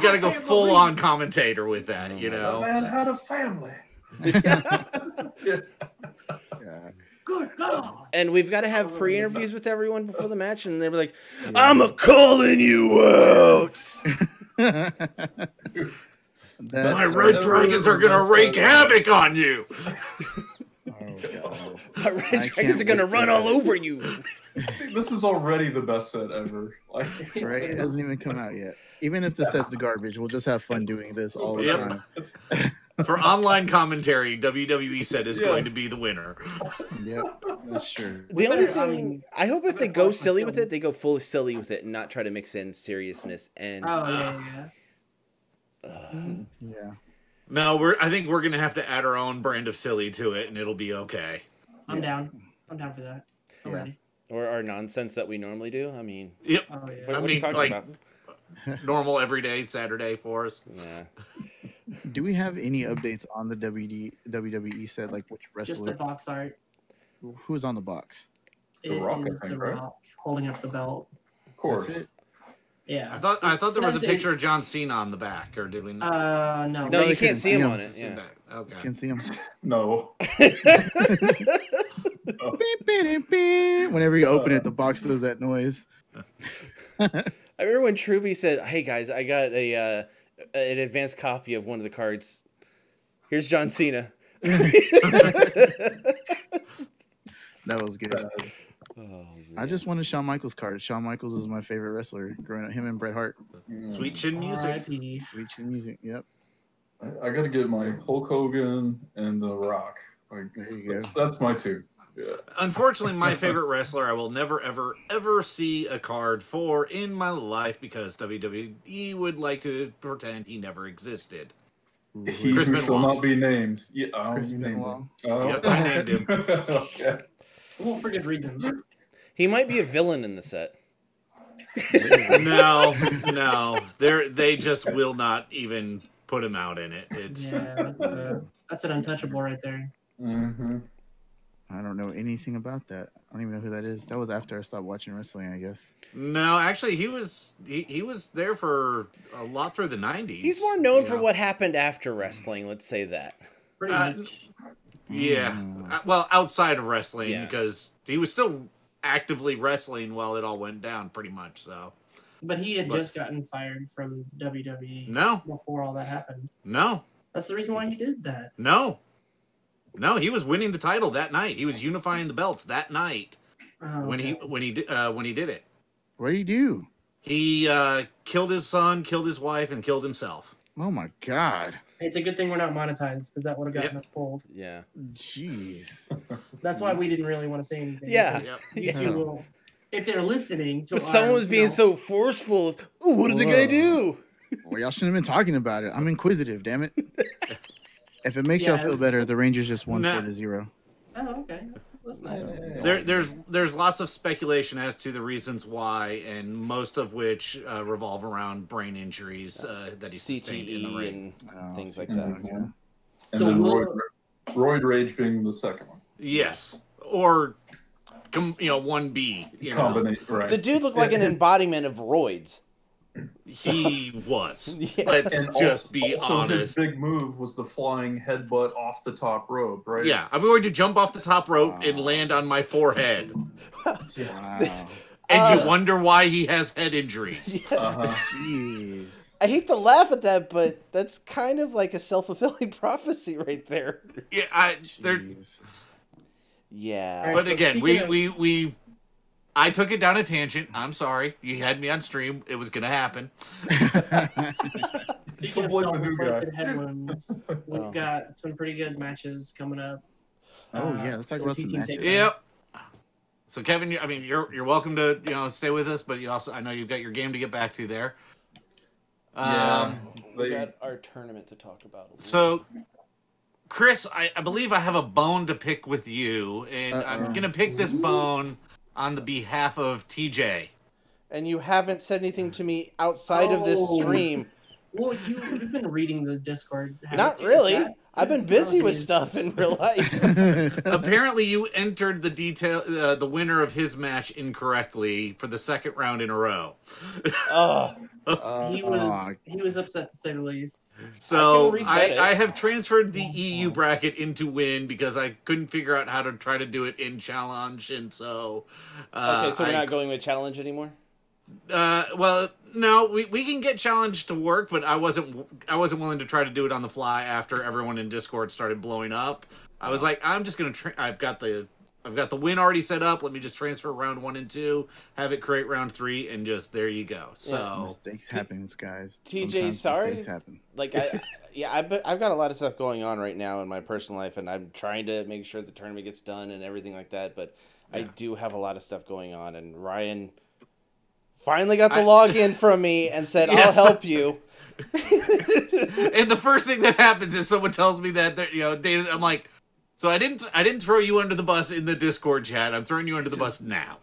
got to go full on commentator with that, you know. That man had a family. Yeah. Good God. And we've got to have pre-interviews with everyone before the match, and they were like, "I'm a calling you out." My Red Dragons are gonna wreak havoc on you. My Red Dragons are gonna run all over you. This is already the best set ever. Like, Right? It hasn't even come out yet. Even if the set's garbage, we'll just have fun doing this all the time. For online commentary, WWE set is going to be the winner. Yep, that's true. The only thing I hope if they go silly with it, they go full silly with it and not try to mix in seriousness. And Yeah. No, I think we're gonna have to add our own brand of silly to it, and it'll be okay. I'm down. I'm down for that. I'm ready. Or our nonsense that we normally do. I mean, Yep. Oh, yeah. what are you talking about? Normal everyday Saturday for us. Yeah. Do we have any updates on the WWE set? Like which Just the wrestler? box art. Who's on the box? The Rock, I is think, The right? Rock holding up the belt. of course. That's it. Yeah. I thought there was a Sometimes picture of John Cena on the back, or did we not? No. No, you you can't see him on it. See Yeah. that? Okay. Can't see him. No. Whenever you open it, the box does that noise. I remember when Truby said, "Hey guys, I got an advanced copy of one of the cards. Here's John Cena." That was good. Oh, I just wanted Shawn Michaels card. Shawn Michaels is my favorite wrestler growing up. Him and Bret Hart. Sweet chin music. R.I.P. Sweet chin music. Yep. I got to get my Hulk Hogan and The Rock. Like, There you go. that's my two. Yeah. Unfortunately, my favorite wrestler I will never, ever, ever see a card for in my life because WWE would like to pretend he never existed. He Chris who Benoit. shall not be named. Yeah, Chris you named Benoit. him. Oh. Yep, I named him. Okay. Well, for good reasons. He might be a villain in the set. No, they just will not even put him out in it. It's Yeah, that's an untouchable right there. Mm-hmm. I don't know anything about that. I don't even know who that is. That was after I stopped watching wrestling, I guess. no, actually, he was there for a lot through the '90s. He's more known you for know. what happened after wrestling. Let's say that. Pretty much. Yeah, well, outside of wrestling Yeah. because he was still actively wrestling while it all went down, pretty much. So But he had But- just gotten fired from WWE no, before all that happened. no, That's the reason why he did that. no, he was winning the title that night. He was unifying the belts that night when he did it. What did he do? He killed his son, killed his wife, and killed himself. Oh my god. It's a good thing we're not monetized because that would have gotten Yep. us pulled. Yeah. Jeez. That's why we didn't really want to say anything. Yeah. because Yep. YouTube will, if they're listening to But someone was being so forceful. Ooh, what did the guy do? Well, y'all shouldn't have been talking about it. I'm inquisitive, damn it. If it makes y'all feel better, the Rangers just won Nah. 4-0. Oh, okay. That's nice. There's lots of speculation as to the reasons why, and most of which revolve around brain injuries that he sustained in the CTE ring. and things like that. Yeah. And So then we'll- Roid Rage being the second one. Yes, or 1B. Combination, right. The dude looked like an embodiment of roids. He was. Yeah. Let's And just be also honest. his big move was the flying headbutt off the top rope, right? Yeah, I'm going to jump off the top rope and land on my forehead. Wow. And you wonder why he has head injuries. Uh-huh. Jeez. I hate to laugh at that, but that's kind of like a self-fulfilling prophecy right there. Yeah, Jeez. Yeah. but So again, speaking I took it down a tangent. I'm sorry. You had me on stream. It was gonna happen. Speaking of blame the new guy. self-inflicted head wounds, we've got some pretty good matches coming up. Oh, yeah. Let's talk about some team matches. takeover. Yep. So Kevin, you're welcome to stay with us, but I know you've got your game to get back to there. Yeah. We got our tournament to talk about. So, Chris, I believe I have a bone to pick with you, and I'm gonna pick this bone on the behalf of TJ. And you haven't said anything to me outside of this Oh. stream. Well, you've been reading the Discord. haven't Not you? really. That- I've been busy with is- stuff in real life. Apparently, you entered the winner of his match incorrectly for the second round in a row. He was upset to say the least. So reset I have transferred the EU bracket into Win because I couldn't figure out how to try to do it in Challenge, and so okay, so we're not going with Challenge anymore. Well, no, we can get Challenge to work, but I wasn't willing to try to do it on the fly after everyone in Discord started blowing up. I was like, I'm just gonna. I've got the Win already set up. Let me just transfer round 1 and 2, have it create round 3, and just there you go. So mistakes happen, guys. TJ, Sometimes sorry. mistakes happen. Like I've got a lot of stuff going on right now in my personal life, and I'm trying to make sure the tournament gets done and everything like that. But I do have a lot of stuff going on, and Ryan finally got the login from me and said, Yes. "I'll help you." and the first thing that happens is someone tells me that data. I'm like, so I didn't throw you under the bus in the Discord chat. I'm throwing you under the bus now.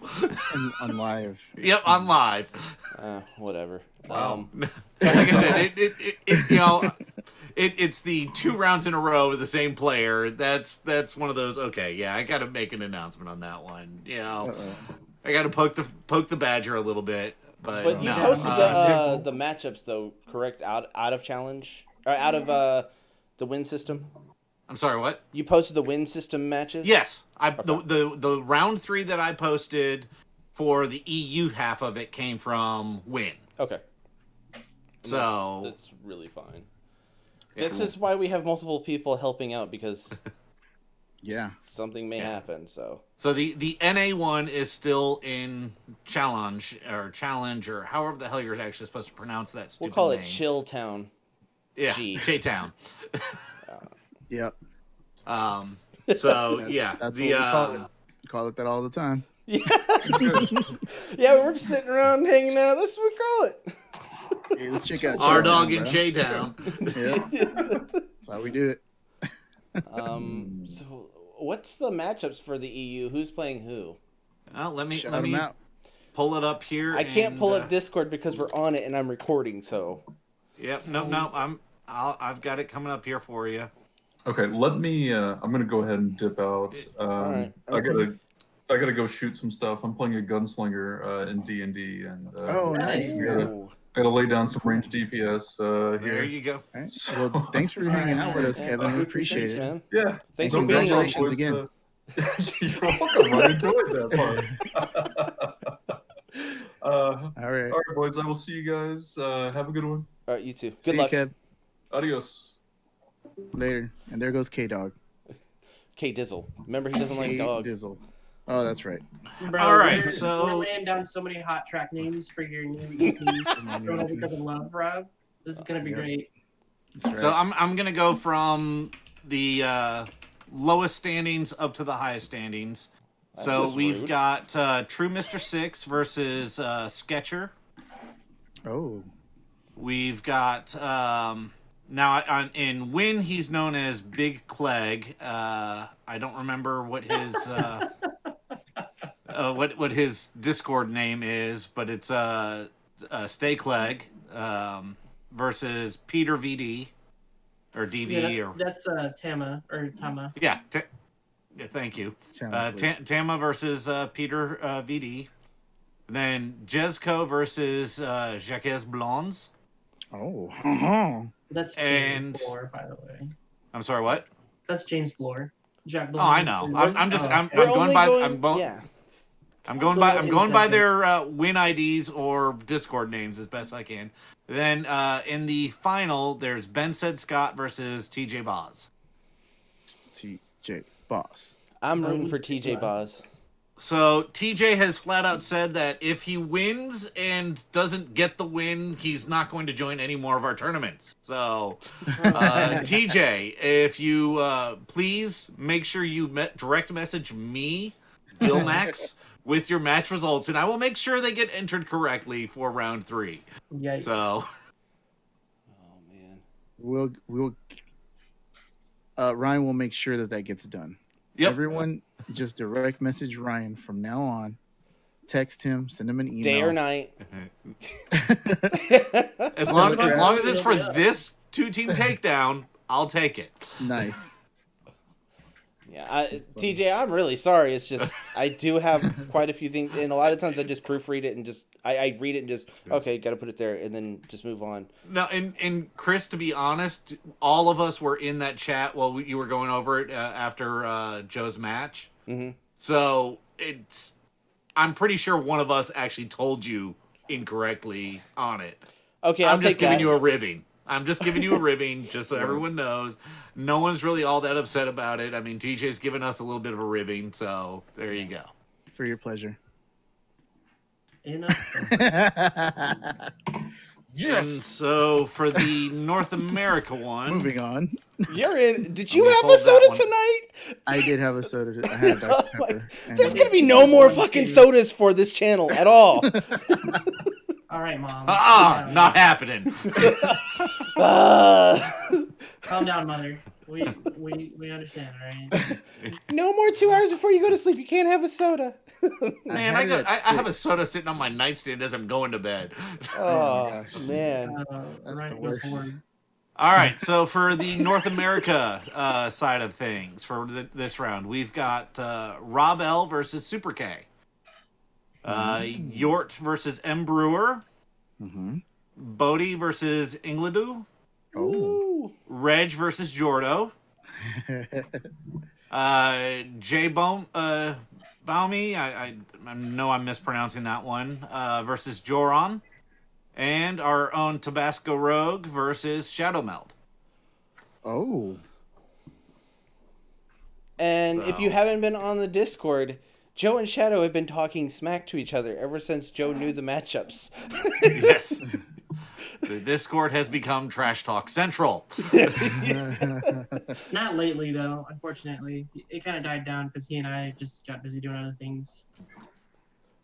on live. Yep, on live. Whatever. Wow. Like I said, it's the 2 rounds in a row with the same player. That's one of those. Okay, yeah, I got to make an announcement on that one. I got to poke the badger a little bit. But you no, posted the matchups though, correct? Out of Challenge or out of the Win system. I'm sorry, what? You posted the Win system matches? Yes, the round 3 that I posted for the EU half of it came from Win. Okay. So that's really fine. This is why we have multiple people helping out, because something may happen. So the NA one is still in challenge or however the hell you're actually supposed to pronounce that stupid we'll call name. it Chill Town. Yeah, G. J-Town. Yep. So That's the what we call it. We call it that all the time. Yeah. Yeah, we're just sitting around hanging out. That's what we call it. Hey, let's check out our J-Town, dog in bro. J-Town. Yeah. That's how we do it. So what's the matchups for the EU? Who's playing who? Well, let me Shout 'em out. pull it up here. I can't pull up Discord because we're on it and I'm recording. So. Yep. No. I've got it coming up here for you. Okay, let me. I'm gonna go ahead and dip out. All right. I gotta go shoot some stuff. I'm playing a gunslinger in D&D, and Oh, nice. gotta lay down some ranged DPS There here. you go. All right. Well, thanks for hanging out with us, Kevin. We appreciate Thanks, it. man. Yeah, Thanks no for being problem, here. Congratulations boys. again. You're welcome. I enjoyed that part. All right. All right, boys. I will see you guys. Have a good one. All right, you too. See Good you, luck. Kev. Adios. Later. And there goes K-Dog. K Dizzle. Remember, he doesn't like dogs. Dizzle. Oh, that's right. Bro, All right, we're laying down so many hot track names for your new EP. Don't because of love, Rob. This is gonna be great. That's right. So I'm gonna go from the lowest standings up to the highest standings. That's So just we've rude. got True Mr. 6 versus Sketcher. Oh. We've got now in Win he's known as Big Clegg. I don't remember what his what his Discord name is, but it's Stay Clegg versus Peter VD or DV Yeah, or that's Tama or Tama. yeah. Thank you. Tama versus Peter VD. Then Jezco versus Jacques Blondes. Oh. That's And- James Blore, by the way. I'm sorry, what? That's James Blore. Jack Oh, Blore. I know. I'm just I'm We're going only by yeah. I'm going by their win IDs or Discord names as best I can. Then in the final, there's Ben Said Scott versus TJ Boz. TJ Boss. I'm rooting for TJ Boz. So TJ has flat out said that if he wins and doesn't get the win, he's not going to join any more of our tournaments. So TJ, if you please make sure you direct message me, Bill Max, with your match results, and I will make sure they get entered correctly for round 3. Yikes. So Oh man. We'll Ryan will make sure that gets done. yep. Everyone just direct message Ryan from now on. Text him, send him an email. Day or night. As long as it's for this 2-team takedown, I'll take it. Nice. Yeah, TJ, I'm really sorry. It's just I do have quite a few things, and a lot of times I just proofread it and just I read it and just okay, got to put it there, and then just move on. No, and Chris, to be honest, all of us were in that chat while you were going over it after Joe's match. Mm-hmm. So I'm pretty sure one of us actually told you incorrectly on it. Okay, I'm just giving you a ribbing. I'm just giving you a ribbing, just so everyone knows. No one's really all that upset about it. I mean, TJ's given us a little bit of a ribbing, so there you go. For your pleasure. Enough. Yes. And so for the North America one, moving on. You're in. Did you have a soda tonight? I did have a soda. I had a Dr. Pepper. There's gonna be no more fucking sodas for this channel at all. All right, Mom. Not happening. Calm down, Mother. We understand, right? No more 2 hours before you go to sleep. You can't have a soda. Man, I have a soda sitting on my nightstand as I'm going to bed. Oh man, that's the worst. All right, so for the North America side of things for this round, we've got Rob L versus Super K. Yort versus M. Brewer. Mm-hmm. Bodie versus Ingladu. Oh. Reg versus Jordo. J. Baumi, I know I'm mispronouncing that one, versus Joron. And our own Tabasco Rogue versus Shadow Meld. Oh. And if you haven't been on the Discord, Joe and Shadow have been talking smack to each other ever since Joe knew the matchups. Yes. The Discord has become Trash Talk Central. Not lately, though, unfortunately. It kind of died down because he and I just got busy doing other things.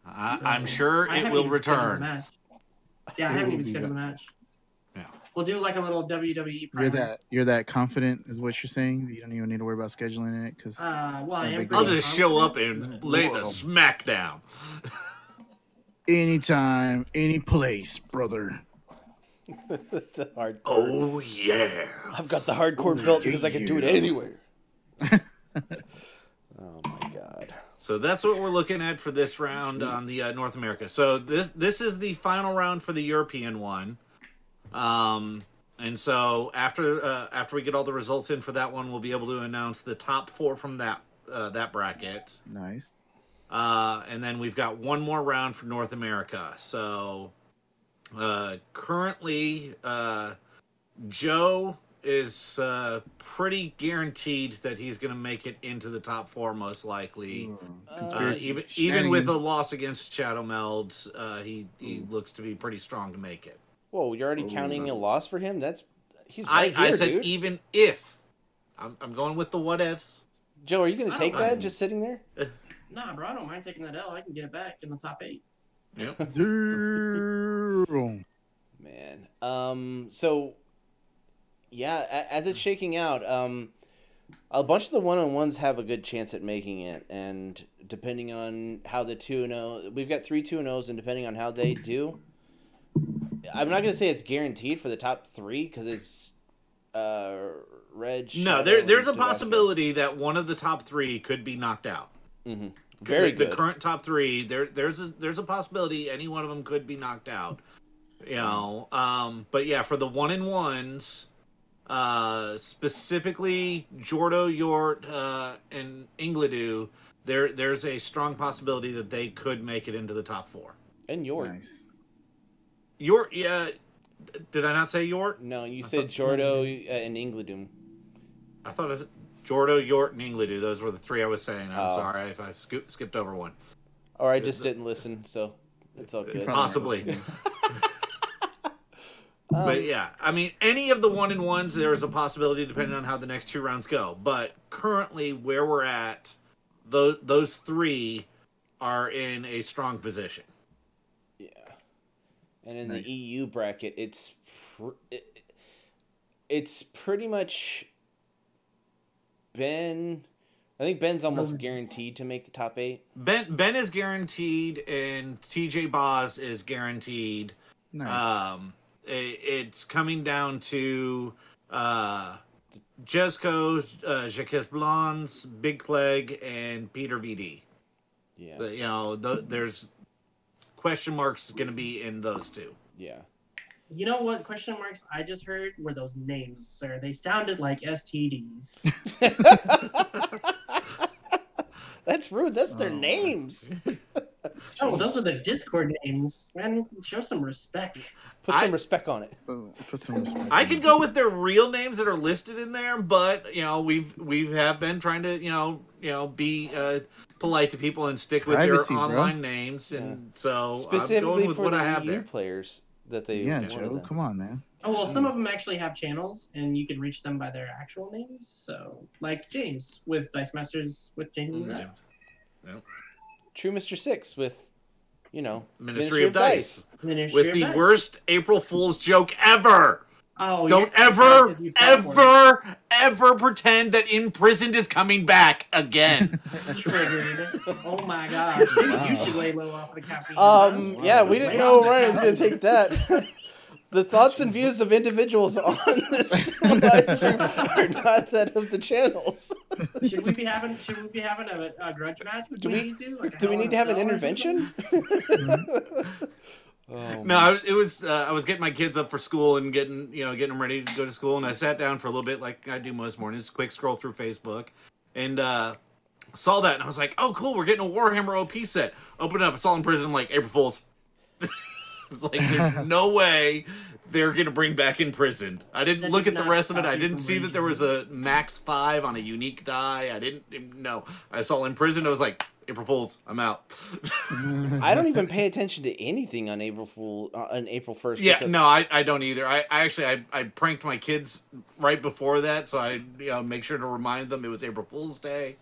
I'm sure it will return. Yeah, I haven't even scheduled the match. Yeah. We'll do like a little WWE primer. You're that confident is what you're saying? You don't even need to worry about scheduling it? Cause I'll just show up and lay the smack down. Anytime, any place, brother. The hardcore. Oh, yeah. I've got the hardcore belt because I can do it anywhere. Oh, my God. So that's what we're looking at for this round on the North America. So this is the final round for the European one. And so after we get all the results in for that one, we'll be able to announce the top 4 from that bracket. Nice. And then we've got one more round for North America. So currently, Joe is pretty guaranteed that he's going to make it into the top 4, most likely. Even with a loss against Shadow Meld, he looks to be pretty strong to make it. Whoa, you're already counting a loss for him? He's I said dude. even if. I'm going with the what ifs. Joe, are you going to take that just sitting there? Nah, bro, I don't mind taking that L. I can get it back in the top 8. Yep. Man. So, yeah, as it's shaking out, a bunch of the one-on-ones have a good chance at making it, and depending on how the 2-0, we've got 3 2-0s, and depending on how they do, I'm not going to say it's guaranteed for the top 3 because it's Reg. No, there's a possibility that one of the top 3 could be knocked out. Mm-hmm. Very good. The current top 3, there's a possibility any one of them could be knocked out. You know, but yeah, for the 1-in-1s, specifically Jordo, Yort, and Ingladu, there's a strong possibility that they could make it into the top 4. And Yort. Nice. Yort, yeah. Did I not say Yort? No, you said Jordo and Ingledum. I thought it was Jordo, Yort, and Ingladu. Those were the 3 I was saying. I'm sorry if I skipped over one. Or I just didn't listen, so it's all good. Possibly. But yeah, I mean, any of the 1-in-1s, there is a possibility depending on how the next 2 rounds go. But currently, where we're at, those 3 are in a strong position. Yeah. And in the EU bracket, it's pretty much Ben. I think Ben's almost guaranteed to make the top 8. Ben is guaranteed, and TJ Boz is guaranteed. Nice. It's coming down to Jesco, Jacques Blondes, Big Clegg, and Peter VD. Yeah. There's question marks going to be in those two. Yeah. You know what question marks I just heard were those names, sir. They sounded like STDs. That's rude. That's their names. Oh, those are their Discord names. Man, show some respect. Put some respect on it. Put some respect. I could go with their real names that are listed in there, but we have been trying to be polite to people and stick with Privacy, their bro. online names, and so Specifically I'm going with for what the I have Wii U there. players that they Yeah, wanted Joe, them. come on, man. Oh, well, some of them actually have channels, and you can reach them by their actual names. So, like James with Dice Masters with James and Zach. Yep. True Mr. Six with, Ministry of Dice. Ministry With of the Dice. worst April Fool's joke ever. Oh, Don't you're ever, because you fell for ever pretend that Imprisoned is coming back again. it. Triggered. Oh my gosh. Maybe you should lay low off the caffeine. Yeah, we didn't Lay know off the Ryan was going to caffeine. take that. The thoughts and views of individuals on this live stream are not that of the channels. Should we be having a grudge match between you two? Like a Do we Hell need in to a have an Cell or something? intervention? Oh, No, it was I was getting my kids up for school and getting them ready to go to school, and I sat down for a little bit like I do most mornings, quick scroll through Facebook, and saw that, and I was like, oh cool, we're getting a Warhammer OP set. Open it up, it's all in prison. I'm like, April Fools. It was like, there's no way they're gonna bring back Imprisoned. I didn't That look did at the not rest of it. stop I you didn't from see that there was a max 5 on a unique die. I didn't know. I saw Imprisoned. I was like, April Fools, I'm out. I don't even pay attention to anything on April 1st. Yeah, because no, I don't either. I actually pranked my kids right before that, so I make sure to remind them it was April Fool's Day.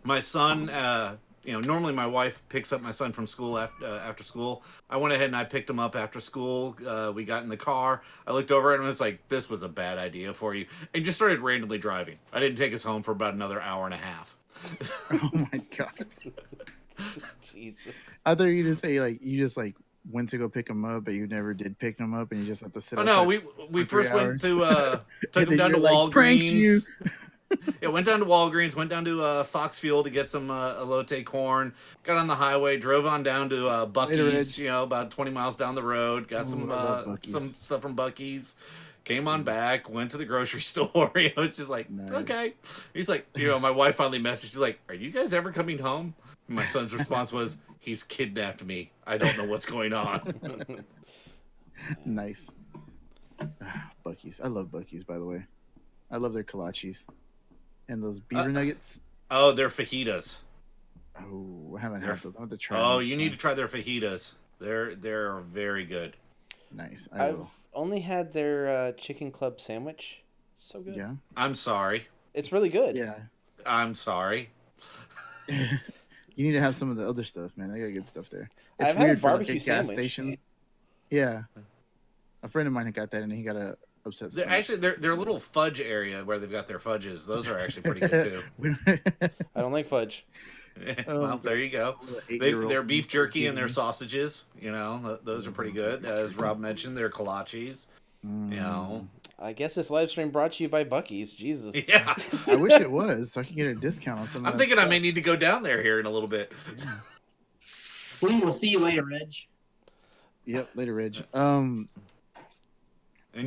My son, normally my wife picks up my son from school after school. I went ahead and I picked him up after school. We got in the car. I looked over at him and was like, "This was a bad idea for you," and just started randomly driving. I didn't take us home for about another hour and a half. Oh my god. Jesus. I thought you just say you just went to go pick him up, but you never did pick him up, and you just had to sit. Oh outside no, we for 3 first went hours. to took And him then down to you're like, "Pranked you." Walgreens. Yeah, went down to Walgreens, went down to Fox Fuel to get some elote corn, got on the highway, drove on down to Buc-ee's, about 20 miles down the road, got Ooh, I love Buc-ee's. some stuff from Buc-ee's, came on back, went to the grocery store. It's just like, Nice. okay. He's like, my wife finally messaged, she's like, are you guys ever coming home? And my son's response was, he's kidnapped me. I don't know what's going on. Nice. Buc-ee's. I love Buc-ee's, by the way. I love their kolaches. And those beaver nuggets. Oh, they're fajitas. Oh, I haven't had those. I want to try. Oh, them you next need time. to try their fajitas. They're very good. Nice. I will. I've only had their chicken club sandwich. It's so good. Yeah. I'm sorry. It's really good. Yeah. I'm sorry. You need to have some of the other stuff, man. They got good stuff there. It's I've had a weird for barbecue like a gas sandwich. station. Yeah. A friend of mine had got that, and he got a upset They're stomach. actually their little fudge area where they've got their fudges. Those are actually pretty good I don't like fudge. too. Oh, Well, there you go. Their beef jerky and their sausages. Those are pretty good. As Rob mentioned, their kolaches. I guess this live stream brought to you by Buc-ee's. Jesus. Yeah. I wish it was, so I could get a discount on some. I'm thinking I may need to go down there here in a little bit. We'll see you later, Reg. Yep, later, Reg. And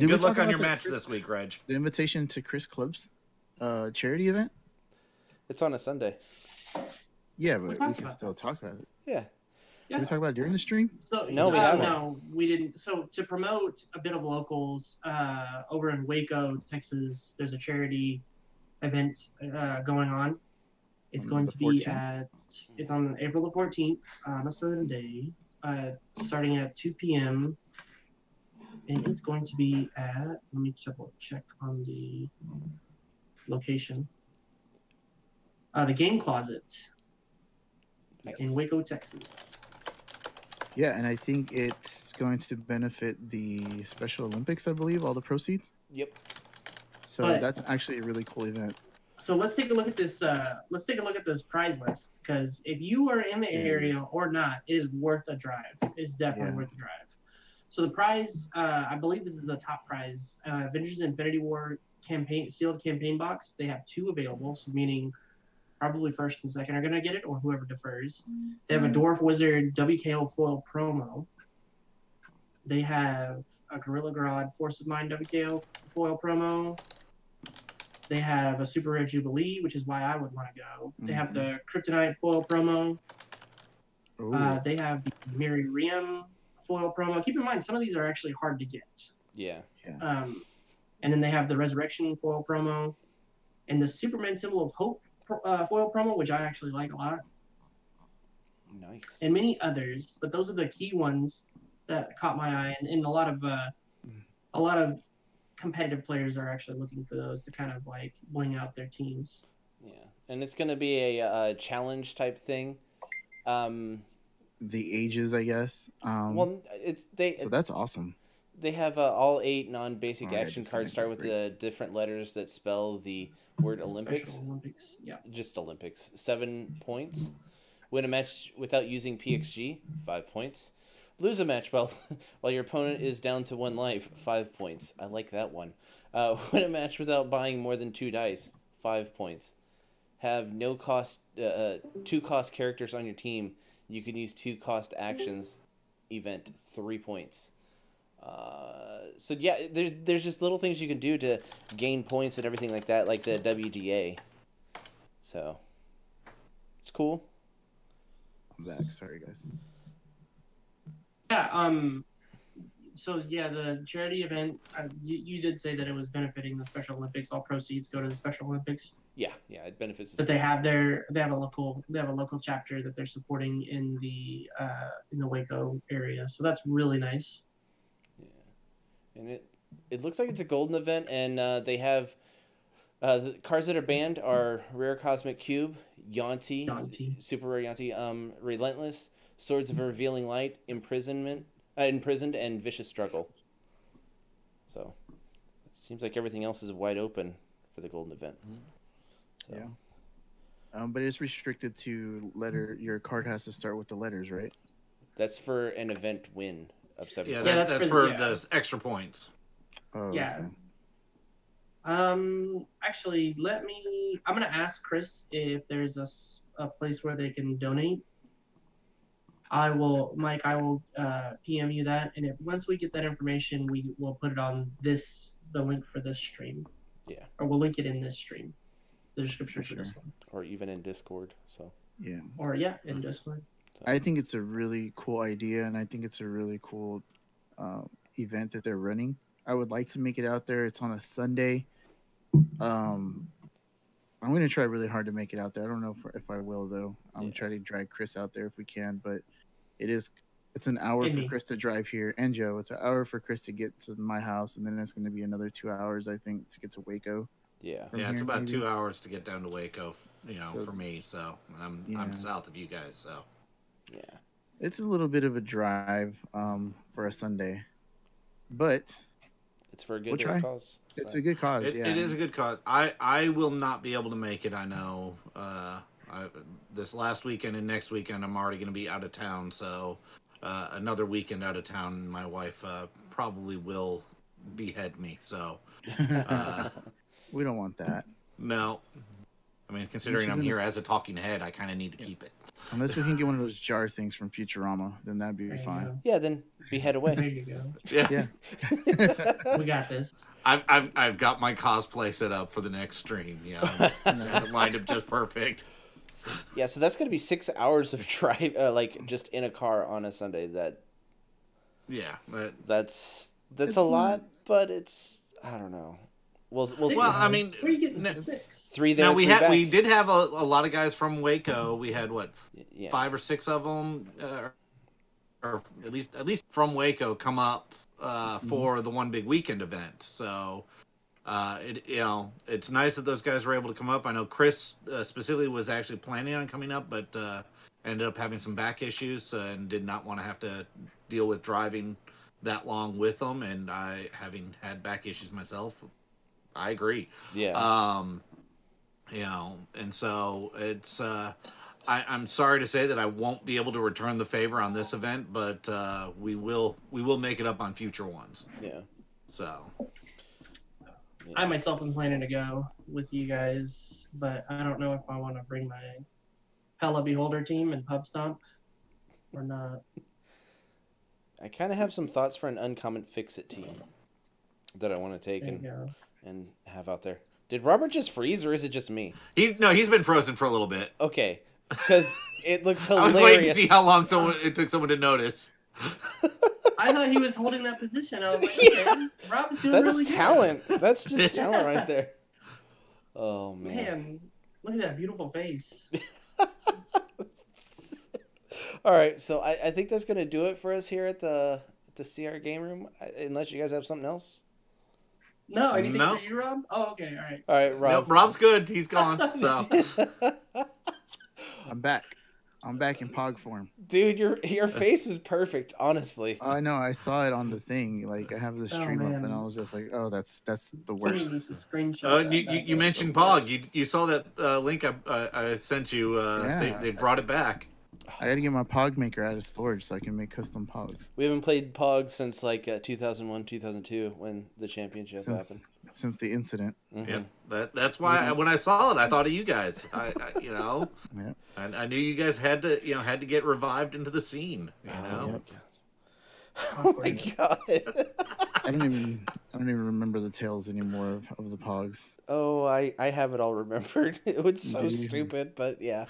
Did we good luck talk on about your the match Chris- this week, Reg. The invitation to Chris Club's charity event. It's on a Sunday. Yeah, but we talked can about still talk about it. Yeah. Did we talk about it during the stream? So, No, we haven't. No, we didn't. So to promote a bit of locals, over in Waco, Texas, there's a charity event going on. It's On going the to be 14th? it's on April the 14th, on a Sunday, starting at 2 p.m. And it's going to be at, let me double check on the location. The Game Closet in Waco, Texas. Yeah, and I think it's going to benefit the Special Olympics, I believe, all the proceeds. Yep. So But- that's actually a really cool event. So let's take a look at this. Let's take a look at this prize list, because if you are in the area or not, it is worth a drive. It's definitely Yeah. worth a drive. So the prize, I believe this is the top prize. Avengers Infinity War sealed campaign box. They have 2 available, so meaning probably first and second are going to get it, or whoever defers. They have a Dwarf Wizard WKO foil promo. They have a Gorilla Grodd Force of Mind WKO foil promo. They have a Super Rare Jubilee, which is why I would want to go. They have the Kryptonite foil promo. They have the Miriam foil promo. Keep in mind, some of these are actually hard to get. Yeah. And then they have the Resurrection foil promo. And the Superman Symbol of Hope foil promo, which I actually like a lot. Nice. And many others, but those are the key ones that caught my eye. And a lot of competitive players are actually looking for those to kind of like bling out their teams. Yeah, and it's going to be a challenge type thing. The ages, I guess. Well, So that's awesome. They have all 8 non-basic action cards start with the different letters that spell the word Olympics. Special Olympics, yeah. Just Olympics. 7 points. Win a match without using PXG, 5 points. Lose a match while your opponent is down to 1 life, 5 points. I like that one. Win a match without buying more than 2 dice, 5 points. Have no cost, 2 cost characters on your team. You can use 2 cost actions. Event, 3 points. So yeah, there's just little things you can do to gain points and everything like that, like the WDA. So it's cool. I'm back. Sorry, guys. Yeah. So yeah, the charity event. You did say that it was benefiting the Special Olympics. All proceeds go to the Special Olympics. Yeah, it benefits. But they have a local chapter that they're supporting in the Waco area. So that's really nice. Yeah, and it looks like it's a golden event, and they have the cards that are banned are Rare Cosmic Cube, Yonti. Super Rare Yonti, Relentless, Swords of Revealing Light, Imprisoned, and Vicious Struggle. So it seems like everything else is wide open for the golden event. So. Yeah. But it's restricted to your card has to start with the letters, right? That's for an event win of 7. Yeah, that's for the extra points. Oh, yeah. Okay. Actually, I'm gonna ask Chris if there's a place where they can donate. Mike, I will PM you that, and once we get that information, we will put it on the link for this stream. Yeah. Or we'll link it in this stream, the description for this one. Or even in Discord. So. Yeah. Or in Discord. So. I think it's a really cool idea, and I think it's a really cool event that they're running. I would like to make it out there. It's on a Sunday. I'm going to try really hard to make it out there. I don't know if I will, though. I'm going to try to drag Chris out there if we can, but it's an hour for Chris to drive here, and Joe. It's an hour for Chris to get to my house, and then it's going to be another 2 hours, I think, to get to Waco. Yeah. Yeah, it's about 2 hours to get down to Waco, for me. So I'm south of you guys, so. Yeah. It's a little bit of a drive for a Sunday, but it's for a good cause. So. It's a good cause. It is a good cause. I will not be able to make it. I know. This last weekend and next weekend, I'm already going to be out of town. So another weekend out of town, my wife probably will behead me. So we don't want that. No. I mean, considering I'm here as a talking head, I kind of need to keep it. Unless we can get one of those jar things from Futurama, then that'd be fine. Yeah, then behead away. There you go. Yeah. We got this. I've got my cosplay set up for the next stream. It lined up just perfect. Yeah, so that's gonna be 6 hours of drive, just in a car on a Sunday. That's a lot, but it's I don't know. We'll see. Well, I mean, where are you getting 6? 3 there. Now back. We did have a lot of guys from Waco. We had 5 or 6 of them, or at least from Waco, come up for the One Big Weekend event. So it's nice that those guys were able to come up. I know Chris specifically was actually planning on coming up, but ended up having some back issues and did not want to have to deal with driving that long with them. And I, having had back issues myself, I agree. Yeah. And so it's I'm sorry to say that I won't be able to return the favor on this event, but we will make it up on future ones. Yeah. So Yeah. I myself am planning to go with you guys, but I don't know if I want to bring my Hella Beholder team and Pub Stomp or not. I kind of have some thoughts for an uncommon fix-it team that I want to take and have out there. Did Robert just freeze, or is it just me? He's been frozen for a little bit. Okay, because it looks hilarious. I was waiting to see how long it took someone to notice. I thought he was holding that position. I was like, okay, Rob's doing really good. Talent. That's just talent right there. Oh, man. Man, look at that beautiful face. All right, so I think that's going to do it for us here at the CR Game Room, unless you guys have something else. No, anything for you, Rob? Oh, okay, all right. All right, Rob. Nope, Rob's good. He's gone. So I'm back. I'm back in Pog form. Dude, your face was perfect, honestly. I know. I saw it on the thing. Like, I have the stream up, and I was just like, "Oh, that's the worst." You mentioned Pog. You saw that link I sent you. They brought it back. I got to get my Pog maker out of storage so I can make custom Pogs. We haven't played Pog since like 2001, 2002 when the championship happened. Since the incident. Mm-hmm. Yeah, that's why when I saw it, I thought of you guys. I I knew you guys had to get revived into the scene. Oh my god! I don't even remember the tales anymore of the Pogs. Oh, I have it all remembered. It was so stupid, but yeah.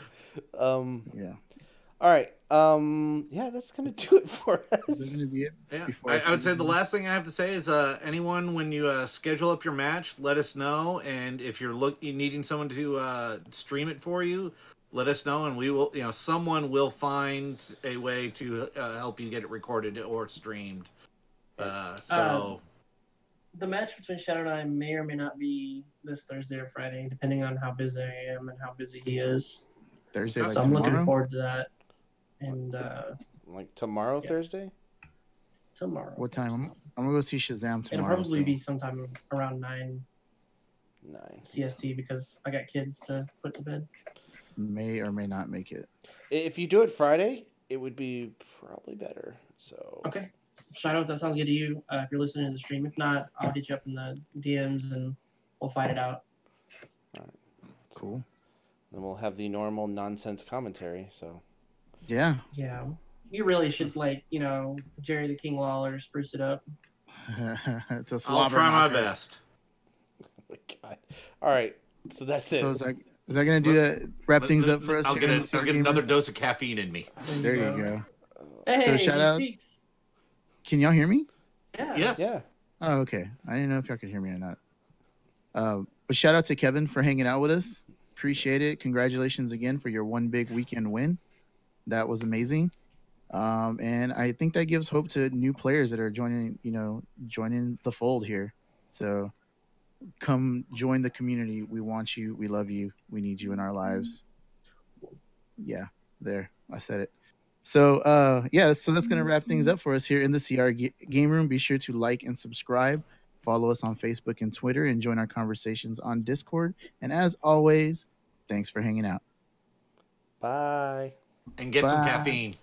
Yeah. All right. Yeah, that's gonna do it for us. This is gonna be it. Yeah. I would say the last thing I have to say is, anyone, when you schedule up your match, let us know, and if you're needing someone to stream it for you, let us know, and we will. Someone will find a way to help you get it recorded or streamed. The match between Shadow and I may or may not be this Thursday or Friday, depending on how busy I am and how busy he is. Thursday, so I'm looking forward to that. And like tomorrow, Thursday. Tomorrow. What time? I'm gonna go see Shazam tomorrow. It'll probably be sometime around 9 CST because I got kids to put to bed. May or may not make it. If you do it Friday, it would be probably better. So okay, Shadow, if that sounds good to you, if you're listening to the stream. If not, I'll hit you up in the DMs and we'll fight it out. All right. Cool. Then we'll have the normal nonsense commentary. So. Yeah. Yeah. You really should, Jerry the King Lawler spruce it up. It's a I'll try my best. Oh my god. All right. So that's it. So is that going to do that? Wrap things up for us? I'll get another dose of caffeine in me. There you go. Hey, so shout out. Speaks. Can y'all hear me? Yeah. Yes. Yeah. Oh, okay. I didn't know if y'all could hear me or not. But shout out to Kevin for hanging out with us. Appreciate it. Congratulations again for your one big weekend win. That was amazing. And I think that gives hope to new players that are joining the fold here. So come join the community. We want you. We love you. We need you in our lives. Yeah, there. I said it. So, so that's going to wrap things up for us here in the CR Game Room. Be sure to like and subscribe. Follow us on Facebook and Twitter and join our conversations on Discord. And as always, thanks for hanging out. Bye. And get some caffeine.